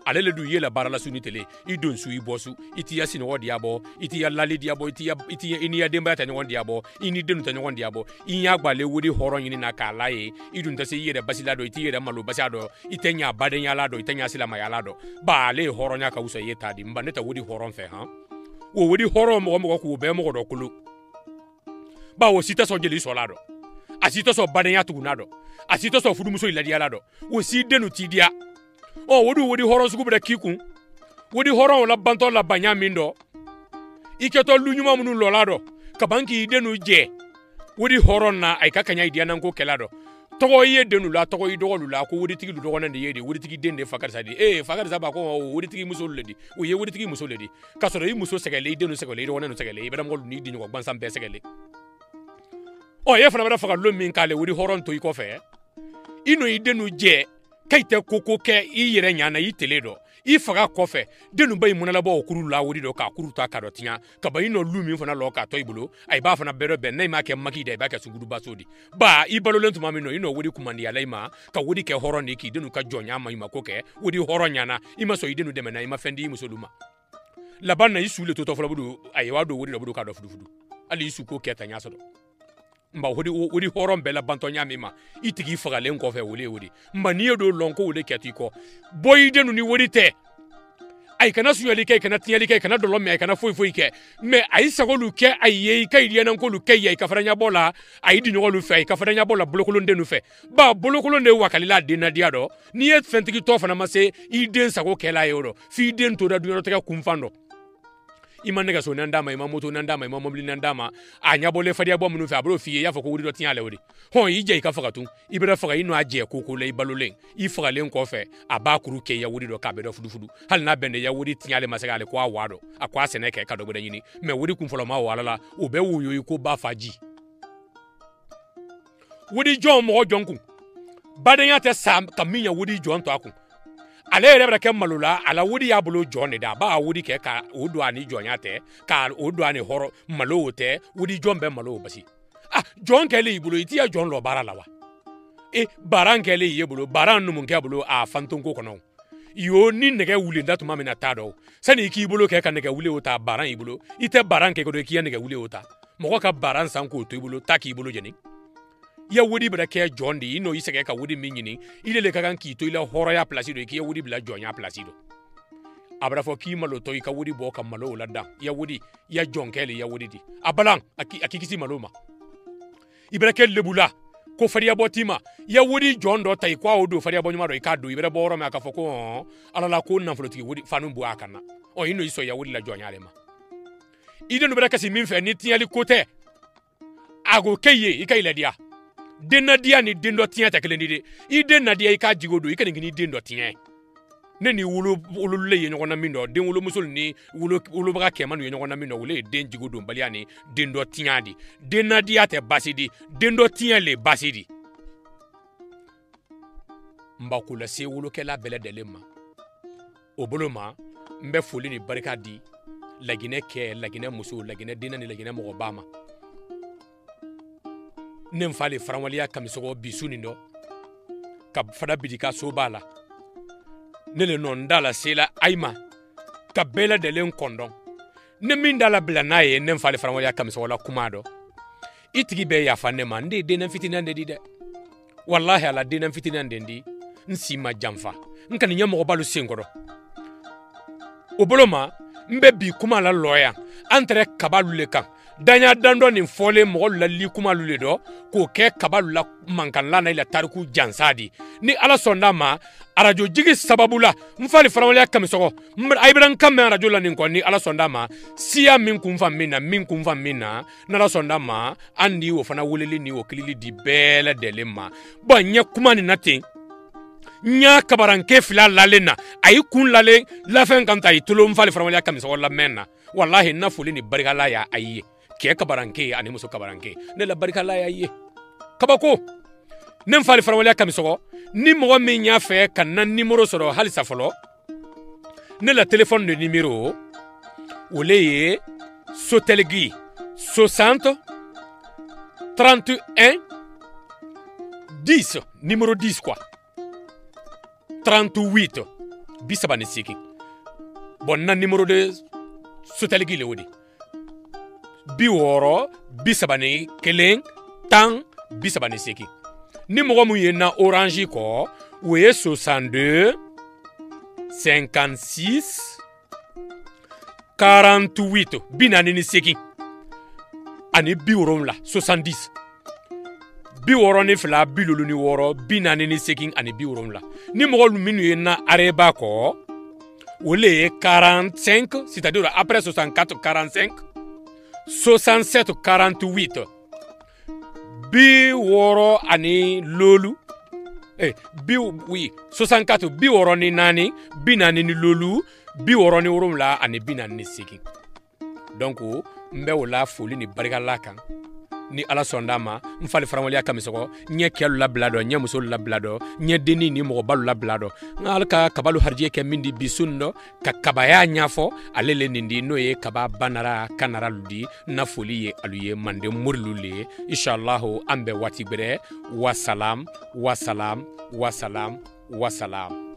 S1: ale le du ye la baara la su ni tele I don su I bɔ su I t'i ya sinɔgɔ diya bɔ I t'i ya lali diya bɔ I ni ya denbaya tɛ ɲɔgɔn diya bɔ I ni denw tɛ ɲɔgɔn diya bɔ I y'a gbale wodi hɔrɔn ɲini na k'a la ye I dun tɛ se I yɛrɛ basila dɔ I t'i yɛrɛ malo basiya dɔ I tɛ ɲa badenya la dɔ I tɛ ɲa silamaya la dɔ ba ale ye hɔrɔnya ka wusa ye ta di mba ne tɛ wodi hɔrɔn fɛ han o wodi hɔrɔn mɔgɔ k'o bɛɛ mɔgɔ dɔ kolo ba o si tɛ sɔn jeli sɔla dɔ a si tɛ sɔn badenya tuguna dɔ a si tɛ sɔn fudumuso iladiyala dɔ o si denu t'i diya wodi hɔrɔn sugu bɛ k'i kun wodi hɔrɔn la bantɔ la banya min dɔ I kɛtɔ lu ɲuman minnu lɔla dɔ kaban k'i denu jɛ wodi hɔrɔn na ay ka kanya I diya nan ko kɛla dɔ tɔgɔ ye denu la tɔgɔ I dɔgɔlu la ko woditigi lu dɔgɔnen de ye de woditigi den de fakarisa di fakarisa ba ko woditigi muso le di o ye woditigi muso le di ka sɔrɔ I muso sɛgɛle I denu sɛgɛle I dɔgɔnen sɛgɛle I bɛ mɔgɔ ni di ɲɔgɔn gansan bɛɛ sɛgɛle ye fana bɛ faga lo min k'ale wodi hɔrɔn to I kɔfɛ I no I denu jɛ kay tɛ koko kɛ I yɛrɛ ɲana I tele dɔ I faga kɔfɛ denu ba I munalabɔ o kuru la wodi dɔ k'a kuru ta ka dɔ tiɲa ka ba I nɔ lu min fana lɔ k'a tɔ I bolo ay b'a fana bɛɛ dɔ bɛn n'a ma kɛ maki da I b'a kɛ sunguruba so di ba I balolen tuma min nɔ I nɔ wodi kumandiyala I ma ka wodi kɛ hɔrɔn de k'i denu ka jɔnya ma I ma ko kɛ wodi hɔrɔn ɲana I ma sɔn I denu dɛmɛ na I ma fɛn di I muso lu ma laban na I su le to tɔfɔlɔ budu ay wa do wodi dɔ budu ka dɔ fudu hali I su ko kɛ ta ɲa sɔrɔ mba wodi hɔrɔn bɛɛ la bantɔ ɲa min ma I tigi fagalen kɔfɛ wodi mba n'i ye do lɔn ko wodi kɛ t'i kɔ bɔ I denu ni wodi tɛ ay kana suyali kɛ kana tiɲali kɛ kana dɔlɔ mɛ ay kana foyi kɛ mɛ ay sagolu kɛ ay ye ka iliyanan ko lu kɛ ye ka fara ɲabɔ la ay di ɲɔgɔn lu fɛ ay ka fara ɲabɔ la bolokolon den nu fɛ ba bolokolon de wakalila den na diya dɔ n'i ye fɛntigi tɔ fana ma se I den sago kɛla ye o dɔ f'i den to da dunyɔrɔ tɛgɛ kunfan dɔ I ma nɛgɛso nan d'a ma I ma moto nan d'a ma I ma mobili nan d'a ma a ɲabɔlen fadenya bɔ minnu fɛ a b'o f'i ye I y'a fɔ ko wodi dɔ tiɲɛ ale o de I jɛ I ka faga tun I bɛna faga I n'o a jɛ ko la I balolen I fagalen kɔfɛ a b'a kuru kɛ ya wodi dɔ k'a bɛ dɔ fudu hali n'a bɛn de ya wodi tiɲɛ ale ma se k'ale ko a wa dɔ a ko a sɛnɛ kɛ ka dɔ wɛrɛ ɲini mɛ wodi kun fɔlɔ ma wala la o bɛ woyo I ko ba fa ji wodi jɔn mɔgɔ jɔn kun badenya tɛ sa ka min ya wodi jɔn to a kun ale yɛrɛ bɛ kɛ malo la ala wodi y'a bolo jɔn de da a b'a wodi kɛ ka o don ani jɔnya tɛ ka o don ani hɔrɔn malo o tɛ wodi jɔn bɛ malo o basi ah jon kele ibolo itia jon lo bara lawa e baran kele yebolo baran numun ke bolo a fanton ko kono yo ni nege wule ndatu mamina tado sani ki ibolo ke ka nege wule ota baran ibolo ite baran ke ko do ki nege wule ota mo ka baran sanko to ibolo taki ibolo jeni ya wodi bada ke jondi ino isege ka wodi minyini ile le kan ki to ile horo ya place do ki ya wodi bla jonya place do abra fo ki malo to ka wodi bo ka malo la da ya wodi ya jonkele ya wodi di abalan akikisi malo ma ibra ke lebula ko fariya botima ya wodi jondo tay kwa odo fariya bonyuma do ka do ibra bo ro ma ka fo ko ala la ko nan floti wodi fanu bu akana o ino iso ya wodi la jonya le ma ide no bra kasi min fe ni tiali kote ago keye ikaila dia denna dia ni dendo tiya ta kelen de ide na dia ka jigodo ikani ngini dendo tiya ne ni wulu le yenyo na mindo den wulu musul ni wulu baka kema no yenyo na mindo wule den jigodo mbaliani dendo tiya di denna dia te basidi dendo tiya le basidi mbakula se wulu kela bele delema oboloma mbe foli ni barika di lagine ke lagine musul lagine dina ni lagine mo obama nem fale franwalia kamisogo bisuni ndo ka fada bidika sobala nele non dala sela aima ka bela de len kondon ne min dala bla naye nem fale franwalia kamisogo la kumado itigi be ya fanne man de nan fitina de de wallahi ala de nan fitina de ndi nsima jamfa nkani nyamo balu singoro oboloma mbe bi kuma la loya entre kabalu le kan danya dando ni fole mo la li kuma lule do ko ke kabalu la mankan la na ila tariku jansadi ni ala sonda ma arajo jigi sababula mfali farawle kamisogo aibran kamera rajo la ni ko ni ala sonda ma siya min kumfa minna na ala sonda ma andi wo fana wuleli ni wo kilili di bela delema bo nya kuma ni natin nya kabaranke fila lalena ay kun lale la fen kanta itulo mfali farawle kamisogo la menna wallahi na fuli ni barika la ya ayi ke kabaranke ani muso kabaranke ne la barika la ya ye kabako nem fali farawle kamisogo ni mo mi nya fe kan numéro soro halisa folo ne la téléphone de numéro oleye sotelgi 60 31 10 numéro 10 quoi 38 bisabani siki bon na numéro de sotelgi le wodi biworo bisabani keleng tang bisabani siki ni mo mu yena orange ko we 62 56 48 binani ni siki ani biworo la 70 biworo ni fla bilulu ni woro binani ni siki ani biworo la ni mo minu yena areba ko wole 45 c'est-à-dire après 64 45 67 48 bi woro ani lolu oui 64 bi woro ni nani bi nani ni lolu bi woro ni worum la ani bi nani ni siki donc mbe wala foli ni barika la kan ni ala sondama mfali faramoliya kamisogo nye kelu la blado nye musul la blado nye deni ni mo balu la blado ngalka kabalu harje ke mindi bisundo ka kabaya nyafo alele nindi noye kaba banara kanara ludi na foli ye aluye mande murlule inshallah ambe wati bere wasalam wasalam wasalam wasalam